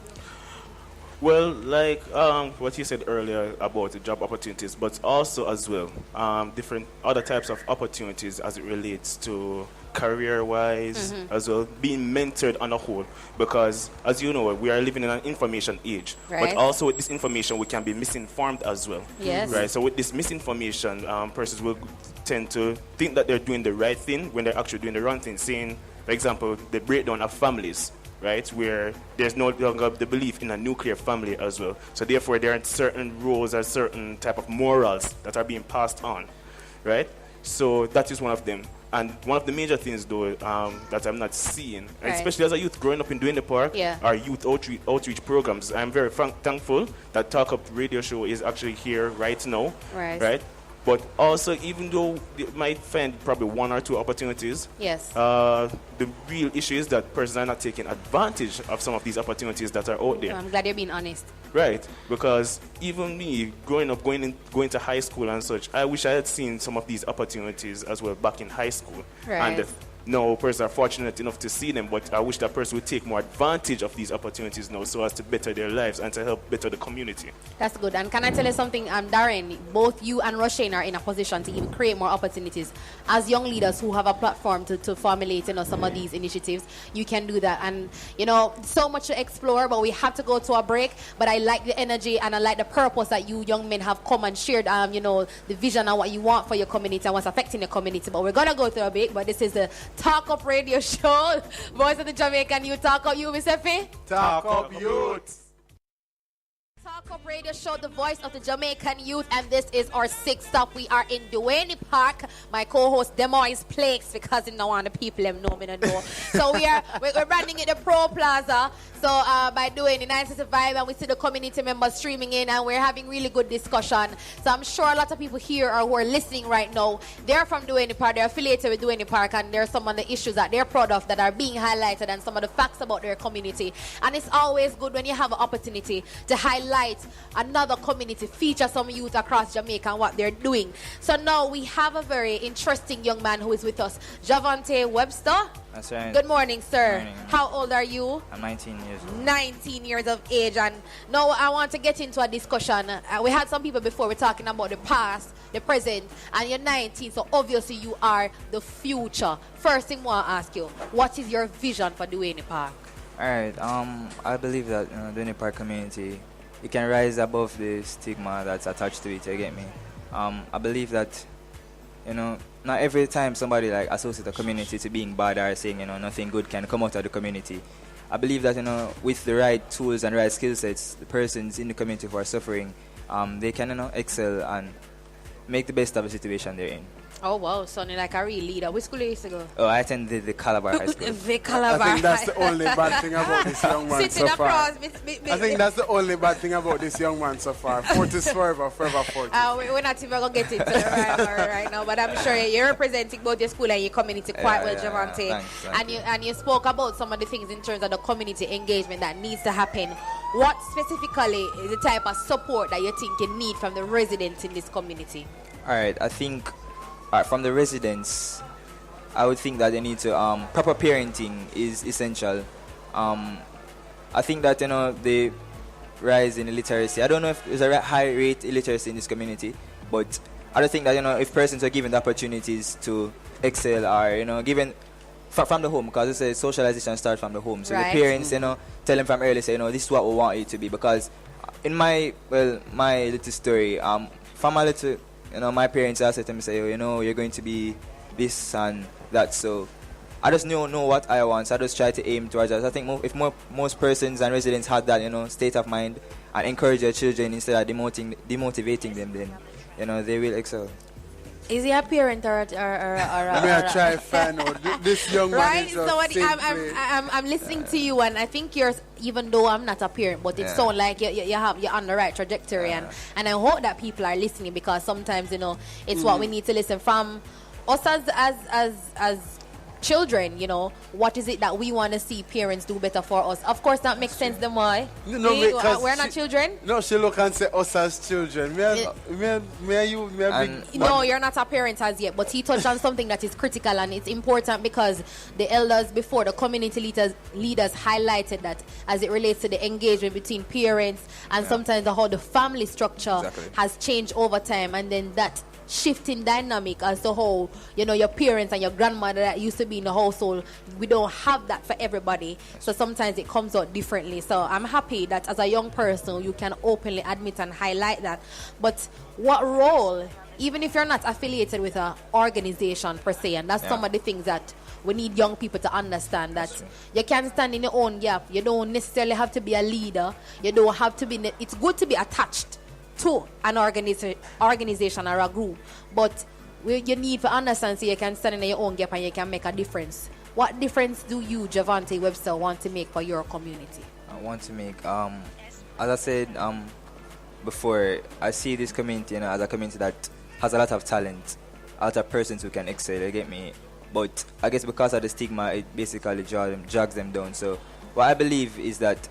I: Well, like what you said earlier about the job opportunities, but also as well different other types of opportunities as it relates to career-wise as well, being mentored on a whole. Because as you know, we are living in an information age,
C: Right.
I: but also with this information we can be misinformed as well.
C: Yes.
I: Right. So with this misinformation, persons will tend to think that they're doing the right thing when they're actually doing the wrong thing. Saying, for example, the breakdown of families. Right, where there's no longer the belief in a nuclear family as well. So therefore, there are certain rules and certain type of morals that are being passed on, right? So that is one of them. And one of the major things, though, that I'm not seeing,
C: Right.
I: especially as a youth growing up in Duhaney Park,
C: Yeah.
I: our youth outreach programs, I'm very thankful that Talk Up Radio Show is actually here right now,
C: Right.
I: But also, even though they might find probably one or two opportunities,
C: Yes.
I: the real issue is that persons are not taking advantage of some of these opportunities that are out there.
C: I'm glad you're being honest.
I: Right, because even me, growing up, going to high school and such, I wish I had seen some of these opportunities as well back in high school.
C: Right.
I: And no persons are fortunate enough to see them, but I wish that person would take more advantage of these opportunities now so as to better their lives and to help better the community.
C: That's good. And can I tell you something, Darren? Both you and Roshane are in a position to even create more opportunities. As young leaders who have a platform to formulate, some of these initiatives, you can do that. And, so much to explore, but we have to go to a break. But I like the energy and I like the purpose that you young men have come and shared, the vision and what you want for your community and what's affecting your community. But we're going to go to a break, but this is the Talk Up Radio Show. Voice of the Jamaican Youth. Talk Up, you, Mr. F.
D: Talk Up Youth.
C: Talk Up Radio Show, the voice of the Jamaican youth, and this is our sixth stop. We are in Duhaney Park. My co-host Demois Plakes, because no one of the people them know me no know. So we're running it the Pro Plaza. So by doing the 965, and we see the community members streaming in, and we're having really good discussion. So I'm sure a lot of people here who are listening right now, they're from Duhaney Park, they're affiliated with Duhaney Park, and there's some of the issues that they're proud of that are being highlighted, and some of the facts about their community. And it's always good when you have an opportunity to highlight another community, feature some youth across Jamaica and what they're doing. So now we have a very interesting young man who is with us, Javante Webster.
J: That's right.
C: Good morning, sir.
J: Good morning.
C: How old are you?
J: I'm 19 years old.
C: 19 years of age. And now I want to get into a discussion. We had some people before, we're talking about the past, the present, and you're 19, so obviously you are the future. First thing I want to ask you, what is your vision for Duhaney Park?
J: All right. I believe that the Duhaney Park community, it can rise above the stigma that's attached to it. You get me? I believe that, not every time somebody like associates a community to being bad or saying nothing good can come out of the community. I believe that with the right tools and right skill sets, the persons in the community who are suffering, they can excel and make the best of the situation they're in.
C: Oh wow, sounding like a real leader. Which school you used to go?
J: Oh, I attended the Calabar High School.
C: The Calabar.
D: I think that's the only bad thing about this young man
C: Sitting
D: so far.
C: across.
D: I think that's the only bad thing about this young man so far. Fortis forever, forever Fortis.
C: We're not even going to get into the right now, but I'm sure you're representing both your school and your community quite well, Javante.
J: Thanks.
C: And you spoke about some of the things in terms of the community engagement that needs to happen. What specifically is the type of support that you think you need from the residents in this community?
J: All right, I think from the residents, I would think that they need to proper parenting is essential. I think that the rise in illiteracy. I don't know if there's a high rate illiteracy in this community, but I don't think that if persons are given the opportunities to excel or given from the home, because it says socialization starts from the home. So
C: Right.
J: the parents tell them from early, say this is what we want you to be. Because in my little story, from my little. My parents asked to me, say, you're going to be this and that. So I just know what I want. So I just try to aim towards that. I think if most persons and residents had that, state of mind and encourage their children instead of demotivating them, then they will excel.
C: Is he a parent or
D: Let me try to find out. This young man
C: right?
D: is
C: So
D: just
C: I'm listening to you, and I think you're, even though I'm not a parent, but it sounds like you're on the right trajectory, and I hope that people are listening, because sometimes it's what we need to listen from us as children, you know, what is it that we want to see parents do better for us? Of course, that makes sense. Them why we're not children.
D: No, she look and say us as children.
C: No, you're not a parent as yet. But he touched on something that is critical and it's important because the elders before, the community leaders highlighted that as it relates to the engagement between parents and sometimes how the family structure has changed over time, and then that shifting dynamic as to how, you know, your parents and your grandmother that used to be in the household, we don't have that for everybody, so sometimes it comes out differently. So I'm happy that as a young person you can openly admit and highlight that. But what role, even if you're not affiliated with an organization per se, and that's some of the things that we need young people to understand, that you can stand in your own gap. You don't necessarily have to be a leader. You don't have to be, it's good to be attached to an organization or a group, but you need to understand so you can stand in your own gap and you can make a difference. What difference do you, Javante Webster, want to make for your community?
J: I want to make, as I said before, I see this community, you know, as a community that has a lot of talent, a lot of persons who can excel, you get me? But I guess because of the stigma, it basically drags them down. So what I believe is that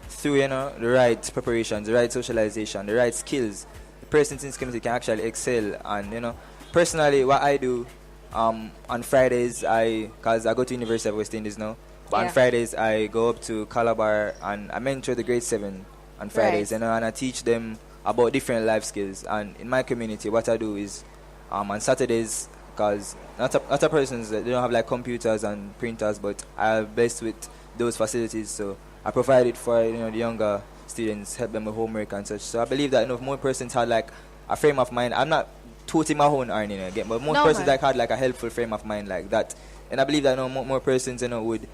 J: through, you know, the right preparations, the right socialization, the right skills, the persons in this community can actually excel. And, you know, personally, what I do on Fridays, because I go to University of West Indies now, but on Fridays I go up to Calabar and I mentor the grade 7 on Fridays, you know, and I teach them about different life skills. And in my community, what I do is on Saturdays, because not a persons, they don't have like computers and printers, but I'm blessed with those facilities, so I provide it for, you know, the younger students, help them with homework and such. So I believe that, you know, if more persons had like a frame of mind, I'm not tooting my own earning again, but most persons like had like a helpful frame of mind like that. And I believe that, you know, more persons, you know, would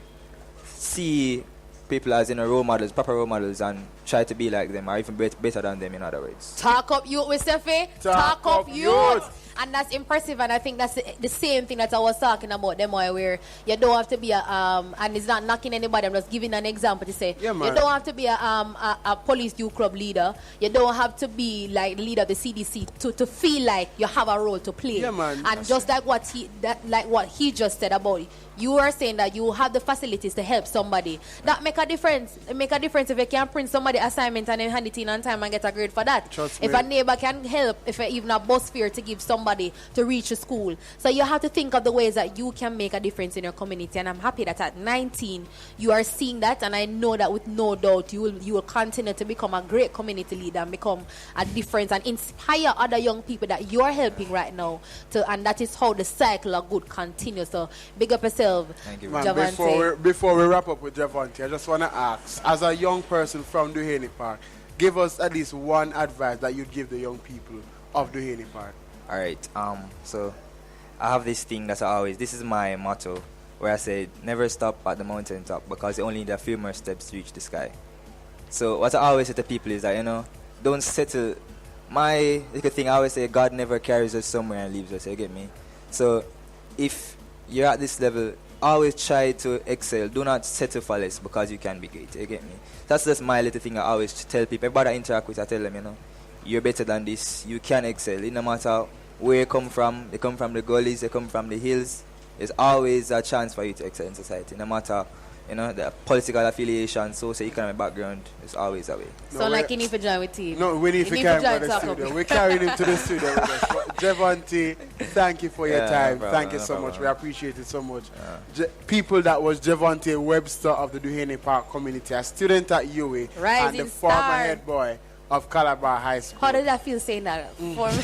J: see people as, you know, role models, proper role models, and try to be like them or even better than them, in other words.
C: Talk up youth with Steffi. Talk up youth. And that's impressive, and I think that's the same thing that I was talking about them, where you don't have to be and it's not knocking anybody, I'm just giving an example to say, you don't have to be a police youth club leader, you don't have to be like leader of the CDC to feel like you have a role to play. And just like what he just said about it, you are saying that you have the facilities to help somebody. That make a difference. It make a difference if you can print somebody assignment and then hand it in on time and get a grade for that. If a neighbor can help, if even a bus fare to give somebody to reach a school. So you have to think of the ways that you can make a difference in your community. And I'm happy that at 19 you are seeing that, and I know that with no doubt you will continue to become a great community leader and become a difference and inspire other young people that you are helping right now and that is how the cycle of good continues. So big up yourself.
J: Thank you,
C: Javante.
D: Before we wrap up with Javante, I just want to ask, as a young person from Duhaney Park, give us at least one advice that you'd give the young people of Duhaney Park.
J: Alright, so I have this thing that this is my motto, where I say, never stop at the mountaintop because you only need a few more steps to reach the sky. So what I always say to people is that, you know, don't settle. My little thing, I always say, God never carries us somewhere and leaves us, you get me? So if you're at this level, always try to excel. Do not settle for less because you can be great, you get me? That's just my little thing I always tell people. Everybody I interact with, I tell them, you know, you're better than this, you can excel. It no matter where you come from, they come from the gullies, they come from the hills, there's always a chance for you to excel in society. No matter, you know, the political affiliation, socio-economic background, it's always a way.
C: So like you need to join with team.
D: No, we need to carry him to the studio. We're carrying him to the studio with us. Javante, thank you for your time. Thank you so much. We appreciate it so much. People, that was Javante Webster of the Duhaney Park community, a student at UA, and the former head boy of Calabar High School.
C: How does that feel saying that?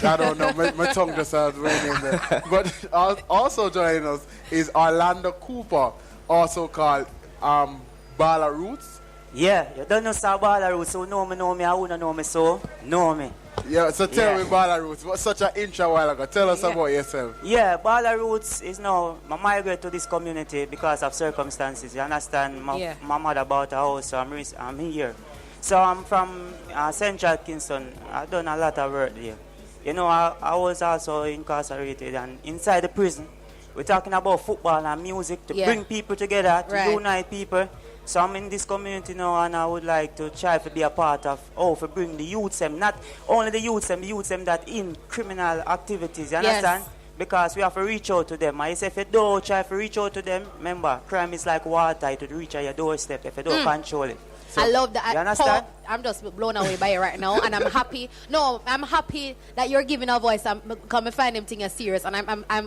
D: I don't know. My tongue just started running in there. But also joining us is Orlando Cooper, also called Bala Roots.
K: Yeah, you don't know Bala Roots, so know me, I wouldn't know me, so know me.
D: Yeah, so tell me Bala Roots. What's such an intro a while ago? Tell us about yourself.
K: Yeah, Bala Roots is now, I migrate to this community because of circumstances. You understand? My mother bought a house, so I'm here. So I'm from Central Kingston. I've done a lot of work there. You know, I was also incarcerated, and inside the prison, we're talking about football and music to bring people together, to unite people. So I'm in this community now, and I would like to try to be a part of, to bring the youths, not only the youths that in criminal activities, you understand? because we have to reach out to them. I say if you don't try to reach out to them, remember, crime is like water. It will reach at your doorstep if you don't control it. So,
C: I love that.
K: You understand?
C: I'm just blown away by it right now, and I'm happy. No, I'm happy that you're giving a voice. I'm come find them thing as serious, and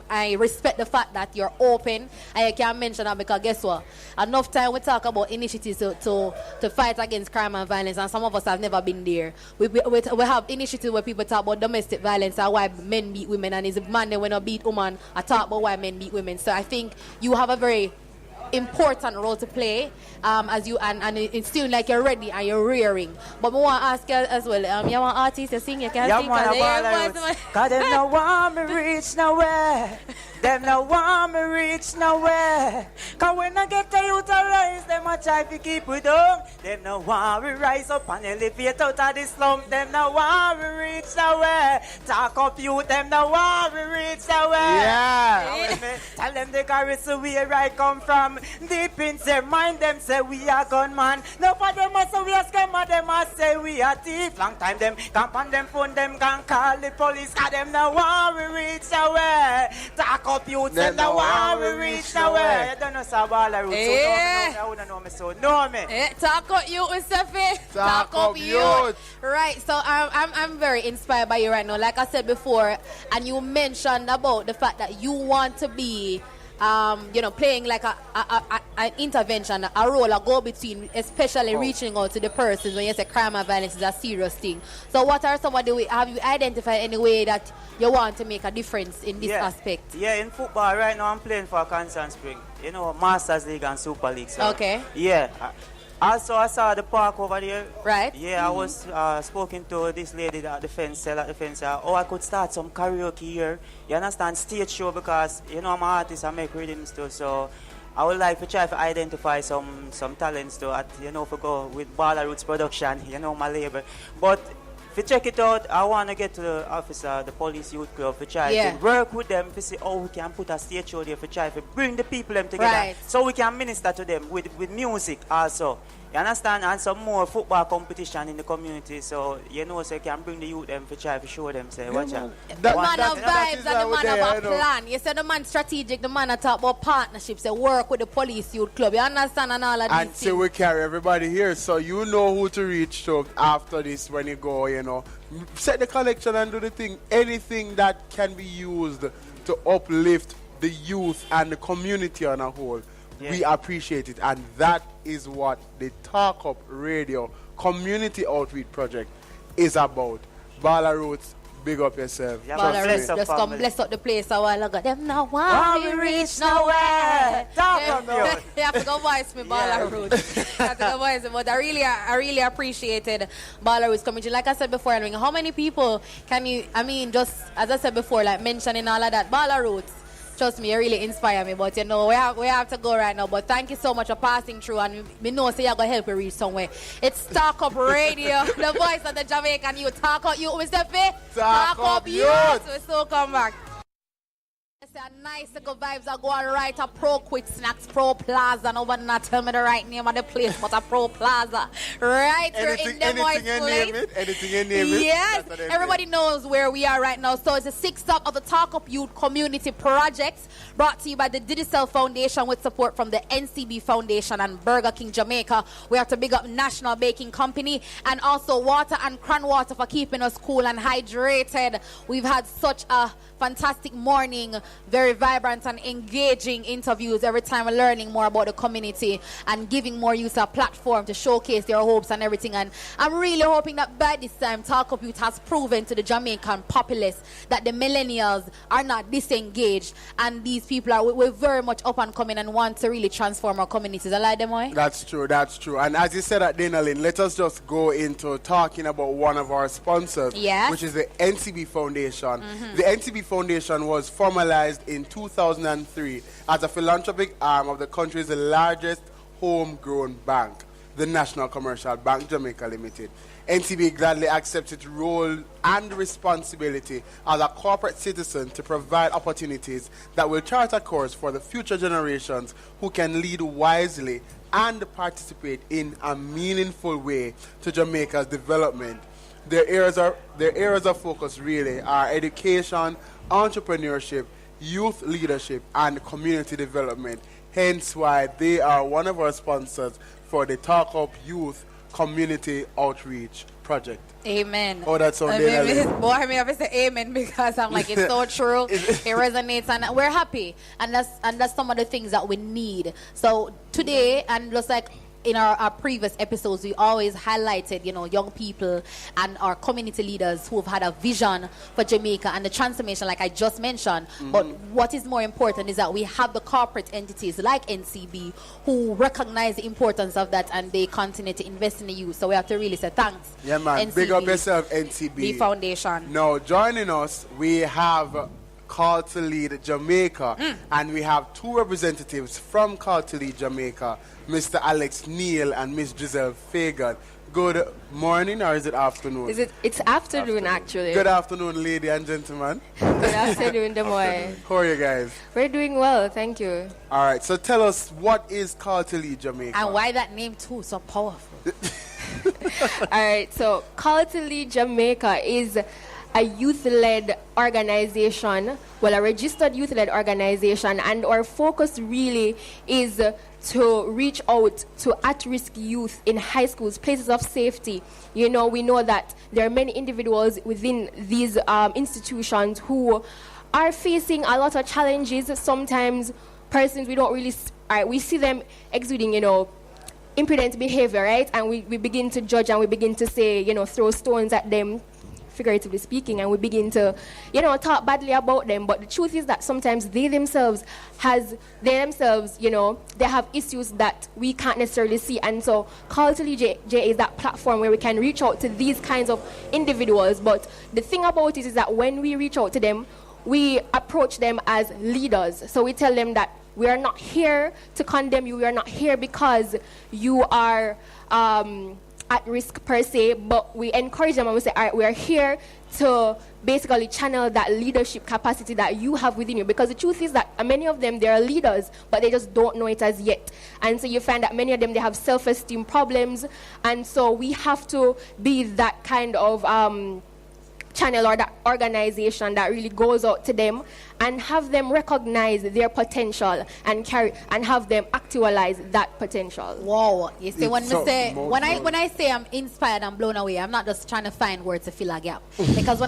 C: I respect the fact that you're open and you can mention that, because guess what? Enough time we talk about initiatives to fight against crime and violence, and some of us have never been there. We have initiatives where people talk about domestic violence and why men beat women, and it's a man that when not beat woman, I talk about why men beat women. So I think you have a very important role to play as you and it seems like you're ready and you're rearing. But we want to ask you as well, you want artists to sing, you can sing,
K: because them no want me reach nowhere. Them no want me reach nowhere. Cause when I get the youth to rise, them a try to keep it down. Them no want me rise up and elevate out of the slum. Them no want me reach nowhere. Talk up youth, them no want me reach nowhere.
D: Yeah.
K: Tell them the carrots where I come from. Deep in their mind, them say we are gunman. No for them a say we are scammer, them a say we are thief. Long time them camp on them phone, them can call the police. Cause them no want we reach nowhere. Talk up youth, them no want we reach nowhere. You don't know so ball a root, so don't know me, so know me.
C: Talk up youth, Mr. Faye.
D: Talk up youth.
C: Right, so I'm very inspired by you right now. Like I said before, and you mentioned about the fact that you want to be playing like an intervention, a role, a go-between, especially reaching out to the persons when you say crime and violence is a serious thing. So what are some of the ways, have you identified any way that you want to make a difference in this aspect?
K: Yeah, in football right now I'm playing for Constant Spring. You know, Masters League and Super League. So,
C: okay.
K: Yeah. Also, I saw the park over there.
C: Right.
K: Yeah, I was spoken to this lady at the fence, I could start some karaoke here. You understand? Stage show, because, you know, I'm an artist, I make rhythms too. So I would like to try to identify some talents too, to go with Baller Roots Production, my label. But if you check it out, I want to get to the officer, the police youth club, to try to work with them to see how we can put a stage show there, to try to bring the people them together, so we can minister to them with music also. You understand? And some more football competition in the community, so so you can bring the youth them to try to show them, say, watch out.
C: The man of vibes and the man of a plan. You said the man strategic, the man talk about partnerships, they work with the police youth club. You understand? And all of
D: and
C: these
D: so we carry everybody here, so you know who to reach to after this when you go, Set the collection and do the thing. Anything that can be used to uplift the youth and the community on a whole. We appreciate it, and that is what the Talk Up Radio Community Outreach Project is about. Baller Roots, big up yourself.
C: Baller Roots, just come bless up the place a while ago. Them now want we reach nowhere.
K: Talk up you.
C: You have to go voice me, Baller Roots. You have to go voice me, but I really appreciated Baller Roots coming to. Like I said before, how many people can you, just as I said before, like mentioning all of that, Baller Roots. Trust me, you really inspire me, but we have to go right now. But thank you so much for passing through, and we know you're going to help you reach somewhere. It's Talk Up Radio, the voice of the Jamaican youth. Talk Up Youth, Mr. Faye.
D: Talk Up Youth.
C: We still come back. Nice little vibes are going right at Pro Quick Snacks, Pro Plaza. Nobody not tell me the right name of the place, but a Pro Plaza. Right here in the voice place.
D: Anything in name it.
C: Yes, everybody knows where we are right now. So it's the sixth stop of the Talk Up Youth Community Project, brought to you by the Digicel Foundation with support from the NCB Foundation and Burger King Jamaica. We have to big up National Baking Company and also Water and Cran Water for keeping us cool and hydrated. We've had such a fantastic morning, very vibrant and engaging interviews. Every time we're learning more about the community and giving more youth a platform to showcase their hopes and everything. And I'm really hoping that by this time, Talk Up Youth has proven to the Jamaican populace that the millennials are not disengaged, and these people we're very much up and coming and want to really transform our communities. I like them, boy?
D: That's true. And as you said at dinner, Lynn, let us just go into talking about one of our sponsors, which is the NCB Foundation. The NCB Foundation was formalized in 2003 as a philanthropic arm of the country's largest homegrown bank, the National Commercial Bank Jamaica Limited. NCB gladly accepts its role and responsibility as a corporate citizen to provide opportunities that will chart a course for the future generations who can lead wisely and participate in a meaningful way to Jamaica's development. Their areas of focus really are education, entrepreneurship, youth leadership and community development. Hence why they are one of our sponsors for the Talk Up Youth Community Outreach Project.
B: Amen.
D: Oh, that's on
B: Boy, I mean, I say amen because I'm like, it's so true. It resonates, and we're happy. And that's some of the things that we need. So today, and just like in our previous episodes, we always highlighted, young people and our community leaders who have had a vision for Jamaica and the transformation, like I just mentioned. But what is more important is that we have the corporate entities like NCB who recognize the importance of that, and they continue to invest in the youth. So we have to really say thanks.
D: Yeah, man.
B: NCB,
D: big up yourself, NCB.
B: the foundation.
D: Now, joining us, we have Call to Lead Jamaica, and we have two representatives from Call to Lead Jamaica, Mr. Alex Neal and Miss Giselle Fagan. Good morning, or is it afternoon?
L: It's afternoon, actually.
D: Good afternoon, lady and gentlemen.
L: Good afternoon, Demoy.
D: How are you guys?
L: We're doing well, thank you.
D: All right, so tell us, what is Call to Lead Jamaica?
B: And why that name too so powerful?
L: All right, so Call to Lead Jamaica is a youth-led organization, well, a registered youth-led organization, and our focus really is to reach out to at-risk youth in high schools, places of safety. We know that there are many individuals within these institutions who are facing a lot of challenges. Sometimes persons we don't really, we see them exuding, impudent behavior, right? And we begin to judge and we begin to say, throw stones at them, figuratively speaking, and we begin to, talk badly about them. But the truth is that sometimes they themselves, they have issues that we can't necessarily see. And so Call to Lead J is that platform where we can reach out to these kinds of individuals. But the thing about it is that when we reach out to them, we approach them as leaders. So we tell them that we are not here to condemn you. We are not here because you are at risk per se, but we encourage them and we say, all right, we are here to basically channel that leadership capacity that you have within you. Because the truth is that many of them, they are leaders, but they just don't know it as yet. And so you find that many of them, they have self-esteem problems. And so we have to be that kind of channel or that organization that really goes out to them and have them recognize their potential and have them actualize that potential.
B: Wow. You see, when I say I'm inspired and blown away, I'm not just trying to find words to fill a gap. Because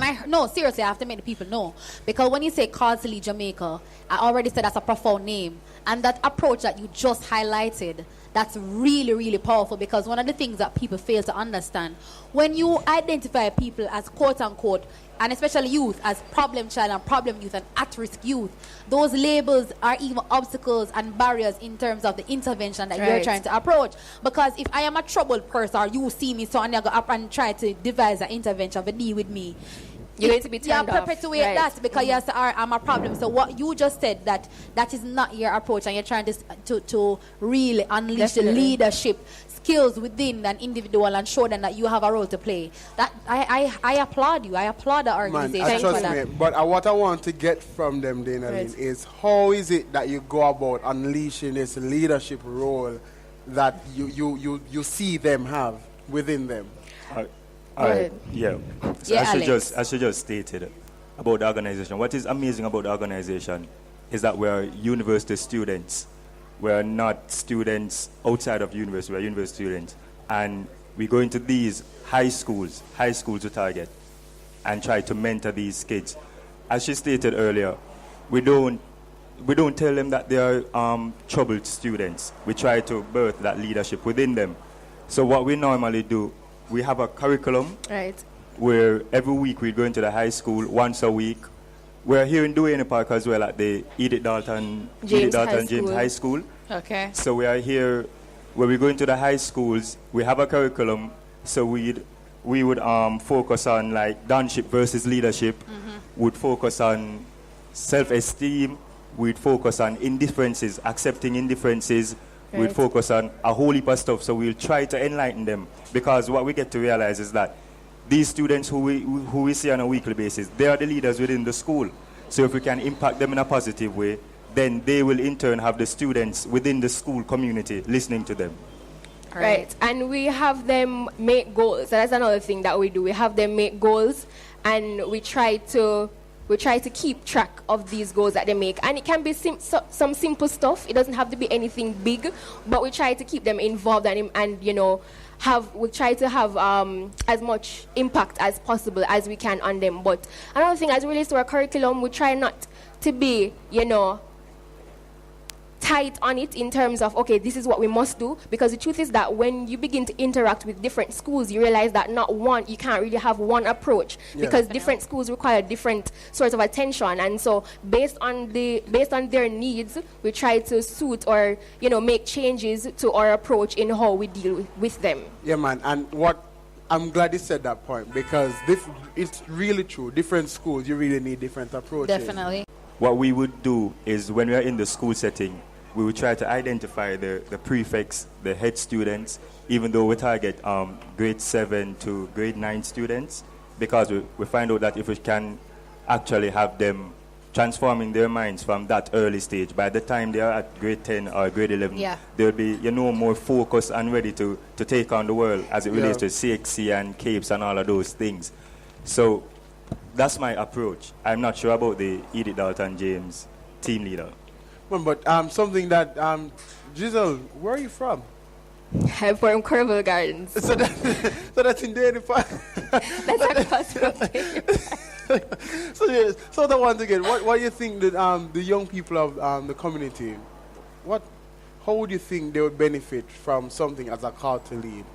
B: seriously, I have to make the people know. Because when you say Call to Lead Jamaica, I already said that's a profound name. And that approach that you just highlighted, that's really, really powerful, because one of the things that people fail to understand, when you identify people as quote-unquote, and especially youth, as problem child and problem youth and at-risk youth, those labels are even obstacles and barriers in terms of the intervention that you're trying to approach. Because if I am a troubled person, or you see me, so and you go up and try to devise an intervention to deal with me,
L: you're going to be turned off.
B: Perpetuate that because you say, I'm a problem. So what you just said, that is not your approach, and you're trying to really unleash the leadership skills within an individual and show them that you have a role to play. That I applaud you. I applaud the organization for that.
D: Me, but what I want to get from them, Dana, is how is it that you go about unleashing this leadership role that you see them have within them?
M: Yeah. So I should just state it about the organization. What is amazing about the organization is that we're university students. We're not students outside of university. We're university students. And we go into these high schools to target, and try to mentor these kids. As she stated earlier, we don't tell them that they are troubled students. We try to birth that leadership within them. So what we normally do, we have a curriculum where every week we go into the high school once a week. We're here in Duhaney Park as well at the Edith Dalton James High School.
B: Okay.
M: So we are here where we go into the high schools. We have a curriculum, so we would focus on like downship versus leadership. Would focus on self-esteem. We'd focus on indifferences, accepting indifferences. We'd focus on a whole heap of stuff, so we'll try to enlighten them. Because what we get to realize is that these students who we see on a weekly basis, they are the leaders within the school. So if we can impact them in a positive way, then they will in turn have the students within the school community listening to them.
L: Right, and we have them make goals. So that's another thing that we do. We have them make goals, and we try to we try to keep track of these goals that they make. And it can be some simple stuff. It doesn't have to be anything big, but we try to keep them involved and you know, we try to have as much impact as possible as we can on them. But another thing, as it relates to our curriculum, we try not to be, you know, tight on it in terms of, okay, this is what we must do, because the truth is that when you begin to interact with different schools, you realize that you can't really have one approach, because different schools require different sorts of attention, and so based on their needs, we try to suit or, you know, make changes to our approach in how we deal with them.
D: Yeah, man, and I'm glad you said that point, because it's really true. Different schools, you really need different approaches.
B: Definitely.
M: What we would do is, when we are in the school setting, we would try to identify the prefects, the head students, even though we target grade 7 to grade 9 students, because we find out that if we can actually have them transforming their minds from that early stage, by the time they are at grade 10 or grade 11, they'll be, you know, more focused and ready to take on the world as it relates to CXC and CAPES and all of those things. So that's my approach. I'm not sure about the Edith Dalton James team leader.
D: But something that, Giselle, where are you from?
L: I'm from Corval Gardens.
D: So that's in Duhaney Park.
L: That's across from Duhaney.
D: So the once again, what do you think that the young people of the community, how would you think they would benefit from something as a call to lead?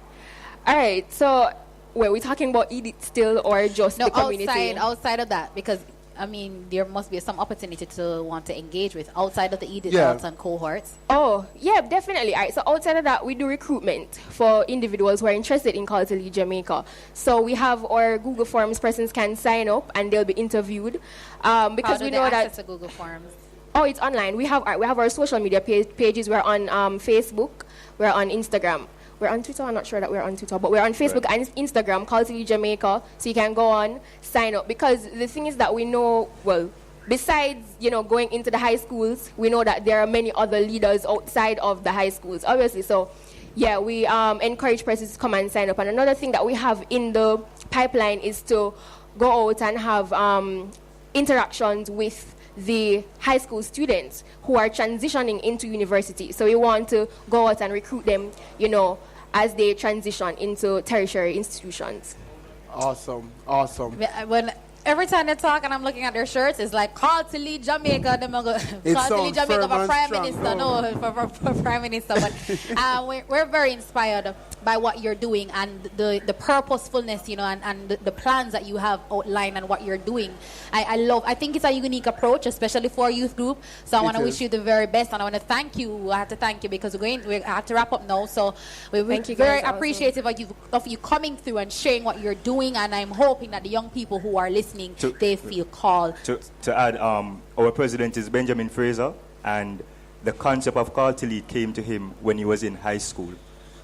L: All right, so were we talking about Edith still, or just the community?
B: outside of that, because I mean, there must be some opportunity to want to engage with outside of the Edith Dalton cohorts.
L: Oh, yeah, definitely. All right, so outside of that, we do recruitment for individuals who are interested in Call to Lead Jamaica. So we have our Google Forms, persons can sign up and they'll be interviewed. Because we know that
B: Google Forms.
L: Oh, it's online. We have our social media pages. We're on Facebook. We're on Instagram. We're on Twitter. I'm not sure that we're on Twitter, but we're on Facebook and Instagram, Call to Lead Jamaica. So you can go on, sign up. Because the thing is that we know, well, besides, you know, going into the high schools, we know that there are many other leaders outside of the high schools, obviously. So, yeah, we encourage persons to come and sign up. And another thing that we have in the pipeline is to go out and have interactions with the high school students who are transitioning into university. So we want to go out and recruit them, you know, as they transition into tertiary institutions.
D: Awesome.
B: When every time they talk and I'm looking at their shirts, it's like, Call to Lead Jamaica. Call to Lead Jamaica for Prime Minister. No, for Prime Minister. But we're very inspired by what you're doing and the purposefulness, you know, and the plans that you have outlined and what you're doing. I think it's a unique approach, especially for a youth group. So I want to wish you the very best, and I want to thank you. I have to thank you because we have to wrap up now. So we're very appreciative of you coming through and sharing what you're doing, and I'm hoping that the young people who are listening, they feel called.
M: To add, our president is Benjamin Fraser, and the concept of Call to Lead came to him when he was in high school.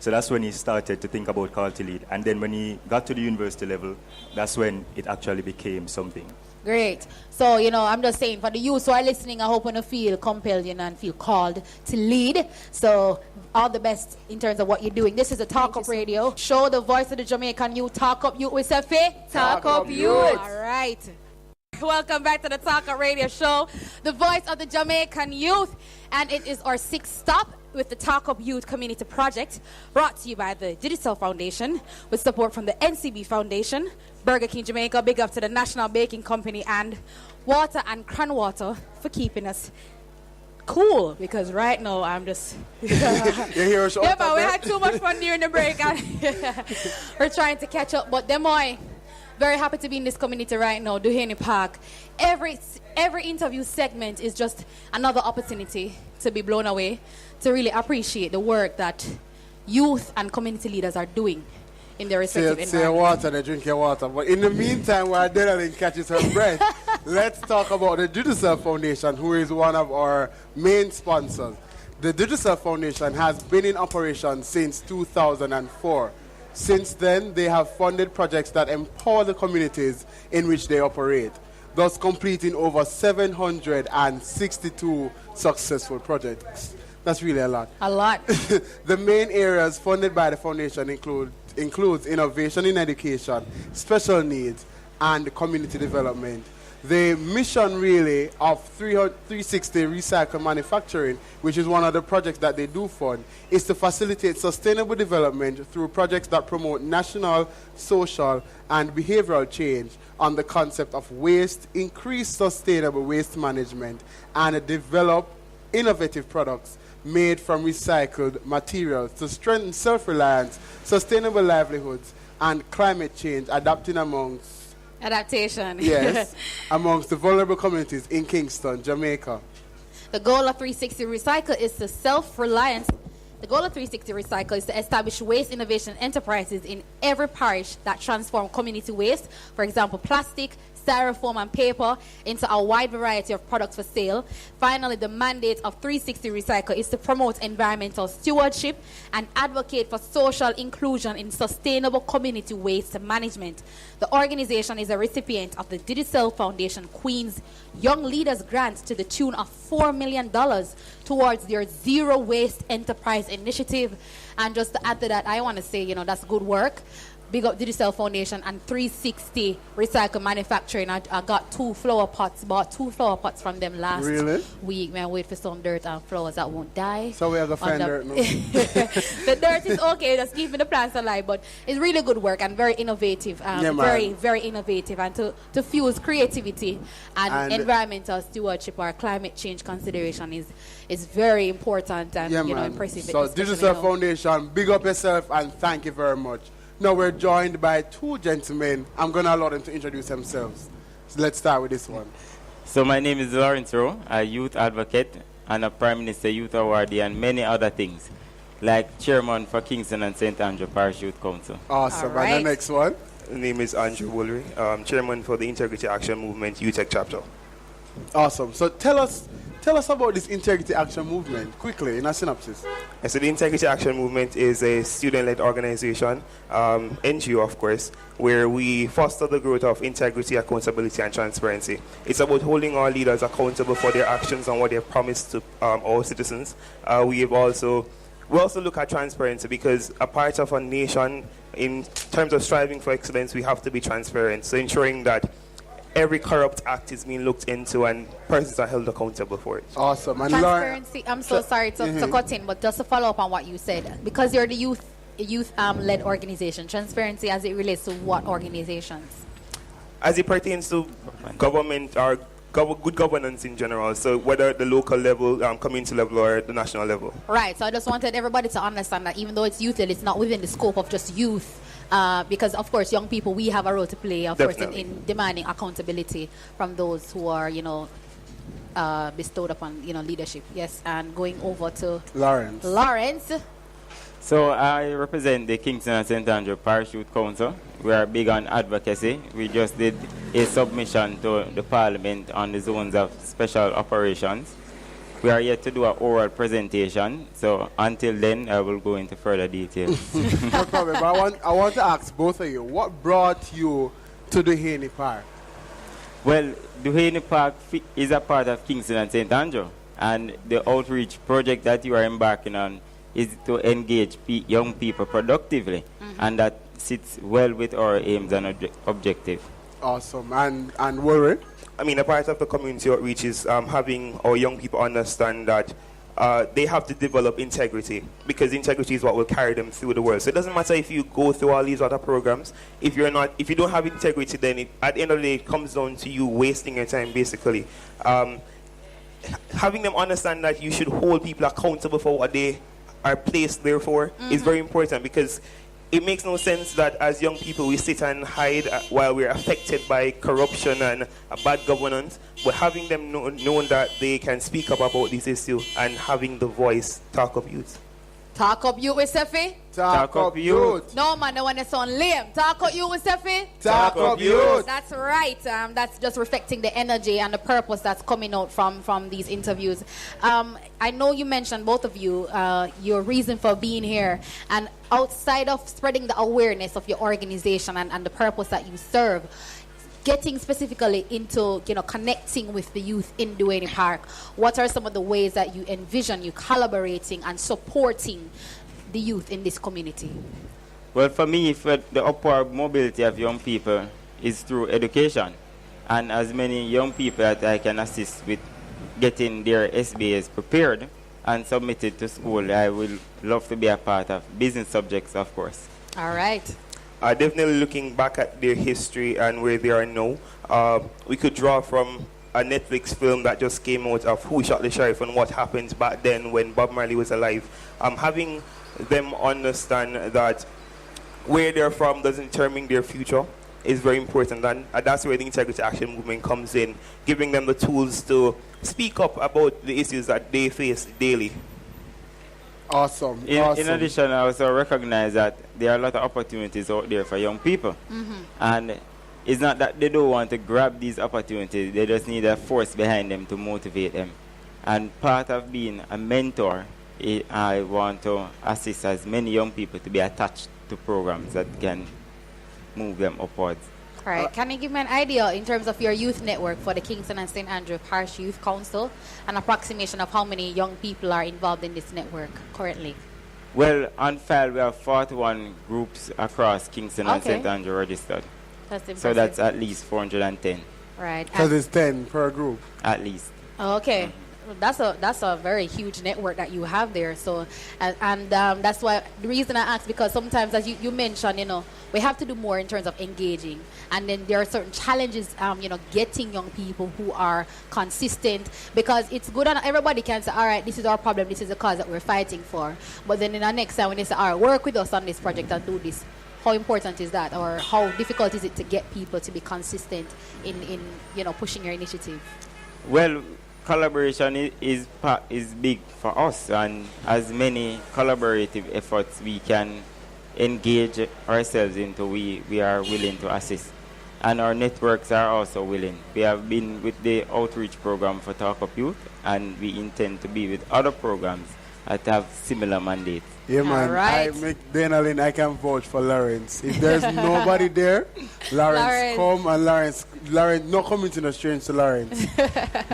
M: So that's when he started to think about Call to Lead. And then when he got to the university level, that's when it actually became something.
B: Great. So, you know, I'm just saying, for the youth who are listening, I hope you feel compelled, you know, and feel called to lead. So, all the best in terms of what you're doing. This is a Talk Up Radio show, the voice of the Jamaican youth. Talk Up Youth with Sefe.
L: Talk Up Youth.
B: All right. Welcome back to the Talk Up Radio show, the voice of the Jamaican youth. And it is our 6th stop with the Talk Up Youth Community Project, brought to you by the Digicel Foundation, with support from the NCB Foundation, Burger King Jamaica, big up to the National Baking Company, and Water and Cran Water for keeping us cool, because right now I'm just...
D: but we
B: had too much fun during the break. We're trying to catch up, but Demoy, very happy to be in this community right now, Duhaney Park. Every interview segment is just another opportunity to be blown away, to really appreciate the work that youth and community leaders are doing in their respective environments.
D: Say water, they drink your water. But in the meantime, while Adeline catches her breath, let's talk about the Digicel Foundation, who is one of our main sponsors. The Digicel Foundation has been in operation since 2004. Since then, they have funded projects that empower the communities in which they operate, thus completing over 762 successful projects. That's really a lot.
B: A lot.
D: The main areas funded by the foundation includes innovation in education, special needs, and community development. The mission really of 360 Recycle Manufacturing, which is one of the projects that they do fund, is to facilitate sustainable development through projects that promote national, social, and behavioral change on the concept of waste, increase sustainable waste management, and develop innovative products made from recycled materials to strengthen self-reliance, sustainable livelihoods, and climate change
N: adaptation.
D: Yes, amongst the vulnerable communities in Kingston, Jamaica.
N: The goal of 360 Recycle is to self-reliance. The goal of 360 Recycle is to establish waste innovation enterprises in every parish that transform community waste, for example, plastic, styrofoam, and paper, into a wide variety of products for sale. Finally, the mandate of 360 Recycle is to promote environmental stewardship and advocate for social inclusion in sustainable community waste management. The organization is a recipient of the Digicel Foundation Queen's Young Leaders Grant to the tune of $4 million towards their Zero Waste Enterprise Initiative. And just to add to that, I want to say, that's good work. Big up Digicel Foundation and 360 Recycle Manufacturing. I got bought 2 flower pots from them last week. Man, wait for some dirt and flowers that won't die.
D: So we have to find dirt now.
N: The dirt is okay, just keeping the plants alive, but it's really good work and very innovative. Very innovative, and to fuse creativity and environmental stewardship or climate change consideration is very important and impressive.
D: So Digicel Foundation, big up yourself and thank you very much. Now we're joined by 2 gentlemen. I'm going to allow them to introduce themselves. So let's start with this one.
O: So my name is Lawrence Rowe, a youth advocate and a Prime Minister Youth Awardee and many other things, like chairman for Kingston and St. Andrew Parish Youth Council.
D: Awesome. Right. And the next one?
P: My name is Andrew Woolery, chairman for the Integrity Action Movement UTEC chapter.
D: Awesome. So tell us about this Integrity Action Movement, quickly, in a synopsis.
P: So the Integrity Action Movement is a student-led organization, NGO of course, where we foster the growth of integrity, accountability, and transparency. It's about holding our leaders accountable for their actions and what they have promised to our citizens. We also look at transparency because a part of a nation, in terms of striving for excellence, we have to be transparent. So ensuring that every corrupt act is being looked into and persons are held accountable for it.
D: Awesome. And
N: transparency. I'm so sorry to cut in, but just to follow up on what you said, because you're the youth-led organization, transparency as it relates to what organizations?
P: As it pertains to government or good governance in general, so whether at the local level, community level, or the national level.
N: Right, so I just wanted everybody to understand that even though it's youth-led, it's not within the scope of just youth. Because, of course, young people, we have a role to play, of course, in demanding accountability from those who are, bestowed upon, leadership. Yes, and going over to Lawrence.
O: So I represent the Kingston and St. Andrew Parish Youth Council. We are big on advocacy. We just did a submission to the Parliament on the zones of special operations. We are yet to do an oral presentation, so until then, I will go into further details.
D: No problem, but I want to ask both of you, what brought you to Duhaney Park?
O: Well, Duhaney Park is a part of Kingston and St. Andrew, and the outreach project that you are embarking on is to engage young people productively, and that sits well with our aims and objective.
D: Awesome. And Warren?
P: I mean, a part of the community outreach is having our young people understand that they have to develop integrity, because integrity is what will carry them through the world. So it doesn't matter if you go through all these other programs. If you don't have integrity, then at the end of the day, it comes down to you wasting your time, basically. Having them understand that you should hold people accountable for what they are placed there for is very important, because it makes no sense that as young people we sit and hide while we're affected by corruption and bad governance, but having them knowing that they can speak up about this issue and having the voice. Talk up youth.
N: Talk up youth with Steffi?
D: Talk up youth.
N: No man, the one that's on lame. Talk up youth with Steffi?
D: Talk up youth.
N: That's right. That's just reflecting the energy and the purpose that's coming out from these interviews. I know you mentioned, both of you, your reason for being here. And outside of spreading the awareness of your organization and the purpose that you serve, getting specifically into, connecting with the youth in Duhaney Park, what are some of the ways that you envision you collaborating and supporting the youth in this community?
O: Well, for me, the upward mobility of young people is through education. and as many young people that I can assist with getting their SBAs prepared and submitted to school. I will love to be a part of business subjects, of course.
N: All right.
P: Definitely looking back at their history and where they are now, we could draw from a Netflix film that just came out of Who Shot the Sheriff and what happened back then when Bob Marley was alive. Having them understand that where they're from doesn't determine their future is very important, and that's where the Integrity Action Movement comes in, giving them the tools to speak up about the issues that they face daily.
D: Awesome.
O: In addition, I also recognize that there are a lot of opportunities out there for young people. And it's not that they don't want to grab these opportunities, they just need a force behind them to motivate them. And part of being a mentor, I want to assist as many young people to be attached to programs that can move them upwards.
N: All right. Can you give me an idea in terms of your youth network for the Kingston and St. Andrew Parish Youth Council, an approximation of how many young people are involved in this network currently?
O: Well, on file, we have 41 groups across Kingston and St. Andrew registered.
N: That's impressive.
O: So that's at least 410.
N: Right.
D: Because it's 10 per group.
O: At least.
N: Okay. That's a very huge network that you have there. So, and that's why the reason I asked, because sometimes, as you mentioned, we have to do more in terms of engaging, and then there are certain challenges, getting young people who are consistent, because it's good and everybody can say, all right, this is our problem, this is the cause that we're fighting for. But then in the next time when they say, all right, work with us on this project and do this, how important is that, or how difficult is it to get people to be consistent in pushing your initiative?
O: Well, collaboration is big for us, and as many collaborative efforts we can engage ourselves into, we are willing to assist. And our networks are also willing. We have been with the outreach program for Talk Up Youth, and we intend to be with other programs that have similar mandates.
D: Yeah, man.
N: Right.
D: Denalyn, I can vouch for Lawrence. If there's nobody there, Lawrence come, and Lawrence, no community no strange to Lawrence.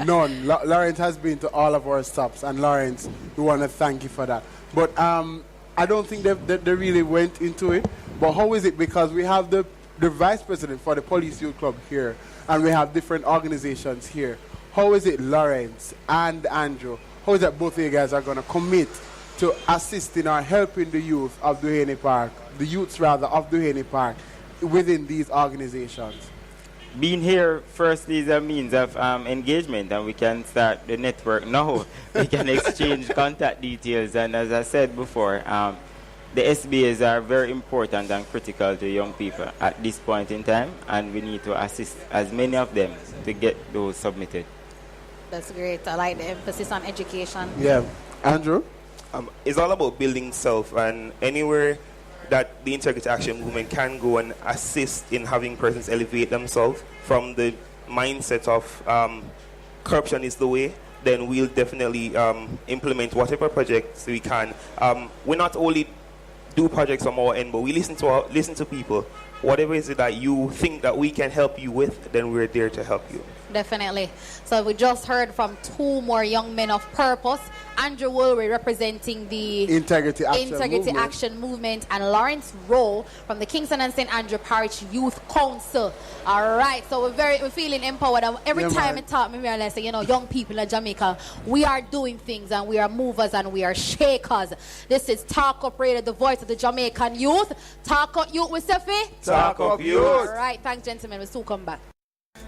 D: None. Lawrence has been to all of our stops, and Lawrence, we want to thank you for that. But I don't think they really went into it. But how is it? Because we have the vice president for the Police Youth Club here, and we have different organizations here. How is it, Lawrence and Andrew? How is it both of you guys are going to commit to assisting or helping the youth of Duhaney Park, the youths rather of Duhaney Park, within these organizations?
O: Being here firstly is a means of engagement, and we can start the network now. We can exchange contact details, and as I said before, the SBAs are very important and critical to young people at this point in time, and we need to assist as many of them to get those submitted.
N: That's great. I like the emphasis on education.
D: Yeah. Andrew?
P: It's all about building self, and anywhere that the Integrity Action Movement can go and assist in having persons elevate themselves from the mindset of corruption is the way, then we'll definitely implement whatever projects we can. We not only do projects from our end, but we listen to people. Whatever is it that you think that we can help you with, then we're there to help you.
N: Definitely. So we just heard from two more young men of purpose. Andrew Woolry representing the
D: Integrity
N: Action Movement, and Lawrence Rowe from the Kingston and St. Andrew Parish Youth Council. All right, so we're feeling empowered. Every time I talk, we realize that, young people in Jamaica, we are doing things, and we are movers and we are shakers. This is Talk Up Radio, the voice of the Jamaican youth. Talk Up Youth with Sefi.
D: Talk Up Youth.
N: All right, thanks, gentlemen. We'll soon come back.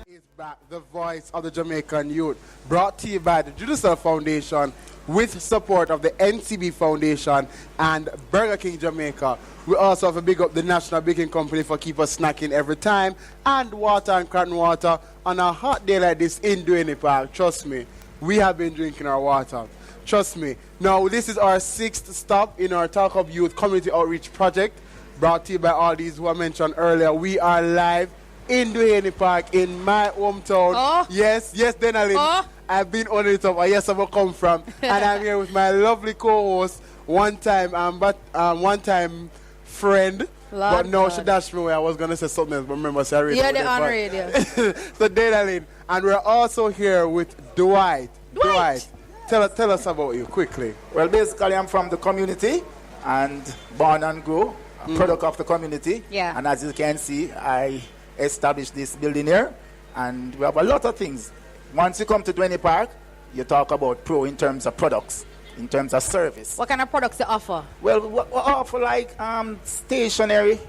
D: Is back, the voice of the Jamaican youth, brought to you by the Digicel Foundation with support of the NCB Foundation and Burger King Jamaica. We also have to big up the National Baking Company for keep us snacking every time, and Water and Cotton Water on a hot day like this in Duhaney Park. Trust me, we have been drinking our water. Trust me. Now, this is our 6th stop in our Talk Up Youth Community Outreach Project, brought to you by all these who I mentioned earlier. We are live in Duhaney Park, in my hometown.
N: Oh.
D: Yes, Denalyn. Oh. I've been on it up. Yes, I will come from. And I'm here with my lovely co-host, one time friend. But no, she dashed me away. I was going to say something else, but remember, sorry.
N: You're the on radio.
D: So, Denalyn. And we're also here with Dwight. Dwight. Tell us about you, quickly.
Q: Well, basically, I'm from the community and born and grew, a product of the community.
N: Yeah.
Q: And as you can see, I established this building here And we have a lot of things. Once you come to Duhaney Park, you talk about pro in terms of products, in terms of service.
N: What kind of products you offer?
Q: Well, we offer like stationery,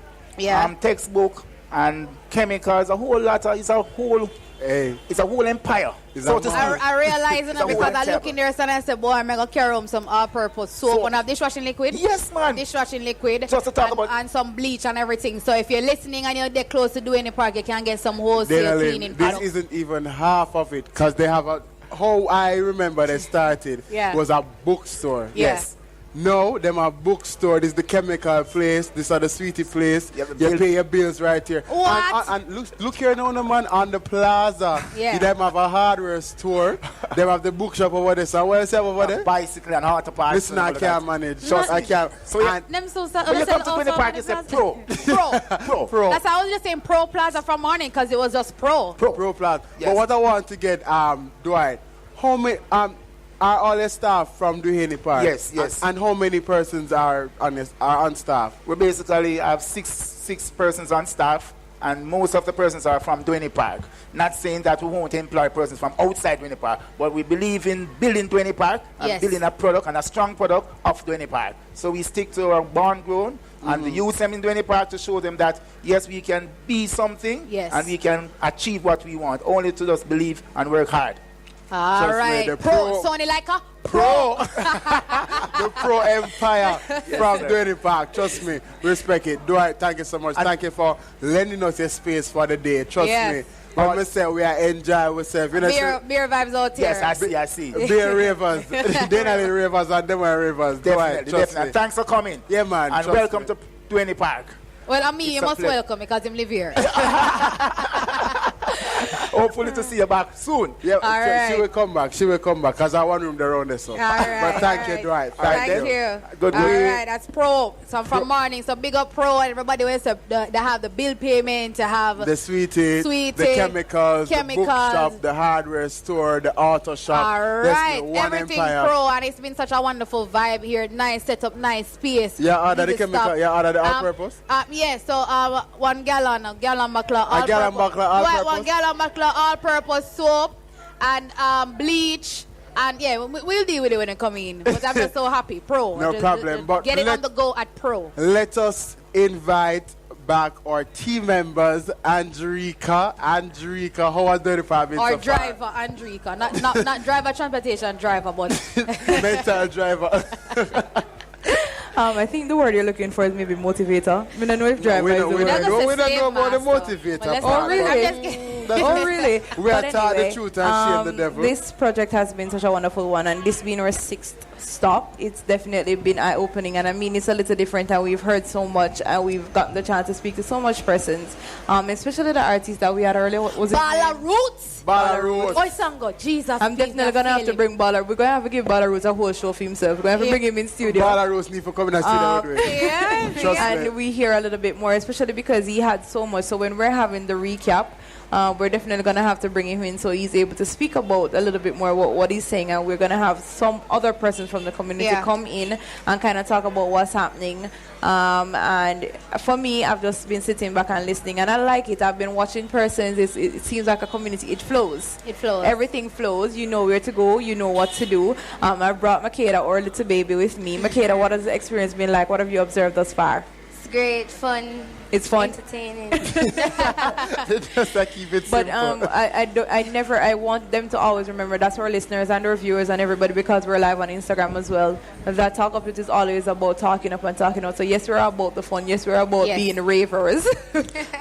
Q: textbook, and chemicals. A whole lot of, it's a whole empire.
N: I realize because I look in there and I say, boy, I'm going to carry home some all-purpose soap. One have dishwashing liquid.
Q: Yes, man.
N: Dishwashing liquid.
Q: Just to talk about.
N: And some bleach and everything. So if you're listening and you're there close to Duhaney Park, you can get some wholesale cleaning products.
D: This isn't even half of it because they have how I remember they started was a bookstore.
N: Yeah.
D: Yes. No, them are bookstore. This is the chemical place. This are the sweetie place. You pay your bills right here.
N: What?
D: And look here now, man, on the plaza.
N: Yeah.
D: Them have a hardware store. Them have the bookshop over there. So what else have over there?
Q: Bicycle and auto parts.
D: Listen, I can't manage. Just I can't.
Q: So when you come to Duhaney Park, you say pro.
D: Pro.
N: That's why I was just saying Pro Plaza from morning because it was just Pro.
D: Pro Plaza.
Q: Yes.
D: But what I want to get, Dwight, how many are all the staff from Duhaney Park?
Q: Yes.
D: And how many persons are on staff?
Q: We basically have six persons on staff, and most of the persons are from Duhaney Park. Not saying that we won't employ persons from outside Duhaney Park, but we believe in building Duhaney Park and building a product and a strong product of Duhaney Park. So we stick to our born grown and the youth in Duhaney Park to show them that yes, we can be something and we can achieve what we want. Only to just believe and work hard.
N: All right. Pro. Sony like a
D: pro. The pro empire from Duhaney Park. Trust me. Respect it. Dwight, thank you so much. Thank you for lending us your space for the day. Trust me. When we say we are enjoying ourselves. You know,
N: beer vibes out here.
Q: Yes, I see.
D: Beer ravers. They're not ravers and them are ravers.
Q: Definitely. Thanks for coming.
D: Yeah, man.
Q: And welcome to Duhaney Park.
N: Well, you must welcome me because him live here.
Q: Hopefully to see you back soon.
D: Yeah, she will come back. She will come back because I want room around there. So. But thank you, Dwight.
N: Thank you.
D: Good
N: all right, that's Pro. So from morning, so big up Pro and everybody else. They have the bill payment, to have
D: the sweetie, the chemicals, the bookshop, the hardware store, the auto shop.
N: All right, everything
D: empire.
N: Pro, and it's been such a wonderful vibe here. Nice setup, nice space.
D: Yeah, order the chemical. Yeah, order the all-purpose.
N: Yeah, so 1 gallon, a gallon buckler,
D: all-purpose.
N: One gallon buckler, all-purpose soap and bleach. And yeah, we'll deal with it when they come in. But I'm just so happy. Pro.
D: No problem. But
N: get it on the go at Pro.
D: Let us invite back our team members, Andrika, how was the department?
N: Our driver, Andrika. Not driver, transportation driver, but
D: mental driver.
R: I think the word you're looking for is maybe motivator. I don't know if driver is the word.
D: We don't know about the motivator.
R: Oh, really? Oh, really?
D: We are taught the truth and shame the devil.
R: This project has been such a wonderful one, and this being our 6th stop, it's definitely been eye-opening. And I mean, it's a little different, and we've heard so much, and we've gotten the chance to speak to so much persons, especially the artists that we had earlier. What was it?
N: Bala Roots. Oh, Sango. Jesus.
R: I'm definitely going to have to bring Bala. We're going to have to give Bala Roots a whole show for himself. We're going to have to bring him in studio.
D: Bala Roots need to come in the studio.
R: And we hear a little bit more, especially because he had so much. So when we're having the recap, we're definitely going to have to bring him in so he's able to speak about a little bit more what he's saying, and we're going to have some other persons from the community come in and kind of talk about what's happening. And for me, I've just been sitting back and listening, and I like it. I've been watching persons. It seems like a community. It flows.
N: It flows.
R: Everything flows. You know where to go. You know what to do. I brought Makeda, our little baby, with me. Makeda, what has the experience been like? What have you observed thus far?
S: It's great, fun.
R: It's fun.
S: Entertaining.
D: Just like keep it
R: but
D: simple.
R: I want them to always remember, that's our listeners and our viewers and everybody, because we're live on Instagram as well, that Talk Up It is always about talking up and talking out. So yes, we're about the fun. Yes, we're about being ravers.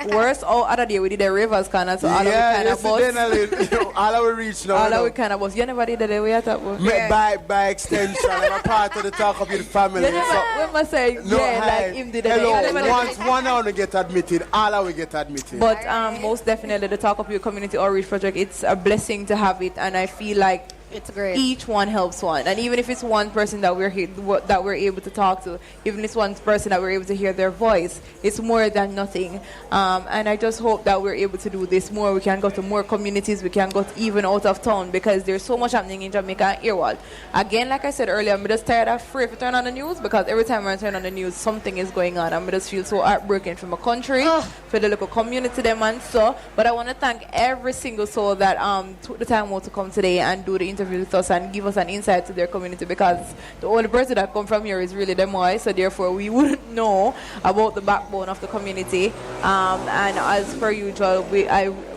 R: Worse, other day we did a ravers kind of, so all
D: our reach now.
R: All our kind of boss. You never did that we had that
D: by extension, I'm a part of the Talk Up It family.
R: You never, we must say, like him did it.
D: Once one hour we get admitted, all our we get admitted.
R: But most definitely the Talk Up Your Community Outreach Project, it's a blessing to have it, and I feel like
N: It's great.
R: Each one helps one, and even if it's one person that we're able to talk to, even if it's one person that we're able to hear their voice, it's more than nothing. And I just hope that we're able to do this more. We can go to more communities. We can go to even out of town, because there's so much happening in Jamaica and hear what. Again, like I said earlier, I'm just tired of afraid to turn on the news, because every time I turn on the news, something is going on. I'm just feel so heartbroken for my country, for the local community, them and so. But I want to thank every single soul that took the time out to come today and do the interview with us and give us an insight to their community, because the only person that come from here is really them all. So therefore, we wouldn't know about the backbone of the community. And as per usual,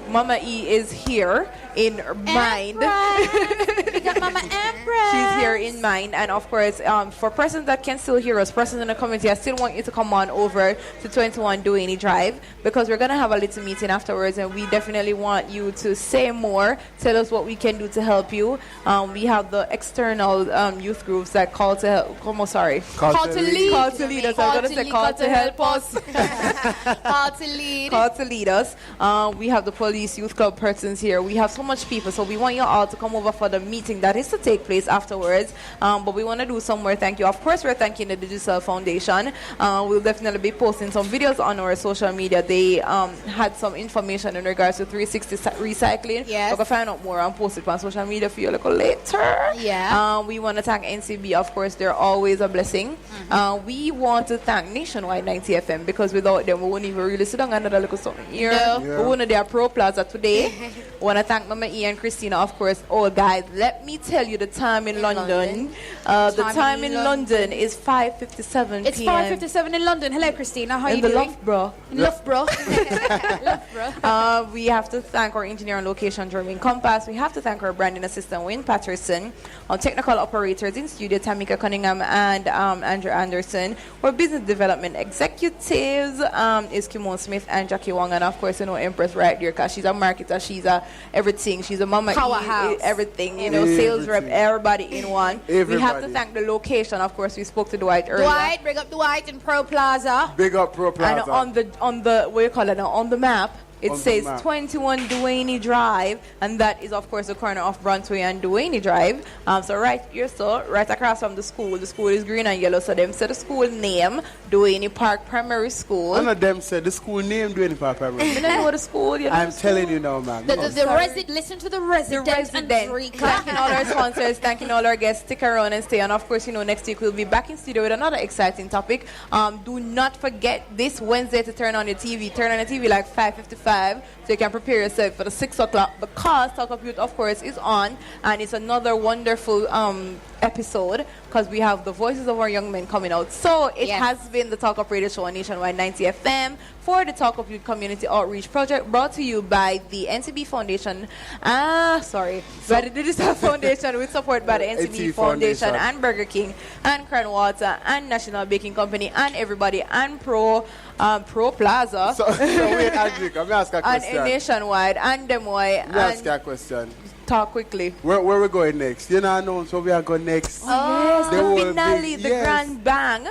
R: Mama E is here in mind.
N: We got Mama Empress.
R: She's here in mind. And of course, for persons that can still hear us, persons in the community, I still want you to come on over to 21 Duhaney Drive, because we're going to have a little meeting afterwards, and we definitely want you to say more, tell us what we can do to help you. We have the external youth groups that call to help. Call to lead us. I'm going to say call to help us.
N: Call to lead.
R: Call to lead us. We have the police youth club persons here. We have so much people, so we want you all to come over for the meeting that is to take place afterwards. But we want to do some more thank you. Of course, we're thanking the Digicel Foundation. We'll definitely be posting some videos on our social media. They had some information in regards to 360 recycling.
N: Yes.
R: So you can find out more and post it on social media for you a little later.
N: Yeah.
R: We want to thank NCB. Of course, they're always a blessing. We want to thank Nationwide 90 FM, because without them, we wouldn't even really sit down another little something here.
N: No.
R: We wouldn't do Pro Plaza today. Want to thank Mama E and Christina, of course. Oh, guys, let me tell you the time in London. The time in London is 5:57 p.m.
N: It's 5:57 in London. Hello, Christina. How are you doing?
R: Loughborough.
N: Loughborough.
R: We have to thank our engineer and location, Jermaine Compass. We have to thank our branding assistant, Wayne Patterson. Our technical operators in studio, Tamika Cunningham and Andrew Anderson. Our business development executives is Kimon Smith and Jackie Wong. And of course, Empress right there, because she's a marketer, she's a everything. She's a Mama E, everything, sales rep, everybody in one. We have to thank the location. Of course, we spoke to Dwight earlier.
N: Dwight, bring up Dwight in Pro Plaza.
D: Big up Pro Plaza.
R: And on the what you call it now, on the map, it says 21 Duhaney Drive, and that is, of course, the corner of Brunswick and Duhaney Drive. So right here, right across from the school. The school is green and yellow, so them said the school name, Duhaney Park Primary School.
D: None of them said the school name Duhaney Park Primary School.
R: I don't know the school.
D: I'm telling you now, man.
N: Listen to the resident.
R: Thanking all our sponsors, thanking all our guests. Stick around and stay. And of course, next week we'll be back in studio with another exciting topic. Do not forget this Wednesday to turn on your TV. Turn on the TV like 5:55. So you can prepare yourself for the 6 o'clock, because Talk of Youth, of course, is on, and it's another wonderful episode, because we have the voices of our young men coming out. So it has been the Talk Up Radio Show on Nationwide 90 FM for the Talk Up Youth Community Outreach Project, brought to you by the NCB Foundation. By the Digicel Foundation, with support by the NCB Foundation and Burger King and Crown Water and National Baking Company and everybody and Pro Plaza.
D: So wait, Andrew, I'm ask a question.
R: And Nationwide and Demoy.
D: Let me ask you a question.
R: Talk quickly.
D: Where we going next? You know so we are going next.
R: Yes, the finale, the grand bang.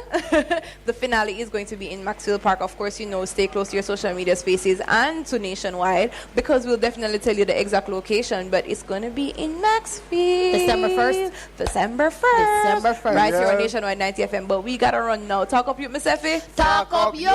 R: The finale is going to be in Maxwell Park. Of course, stay close to your social media spaces and to Nationwide, because we'll definitely tell you the exact location, but it's going to be in Maxfield.
N: December 1st.
R: Right here on Nationwide 90 FM. But we got to run now. Talk up you, Miss Effie.
N: Talk up you.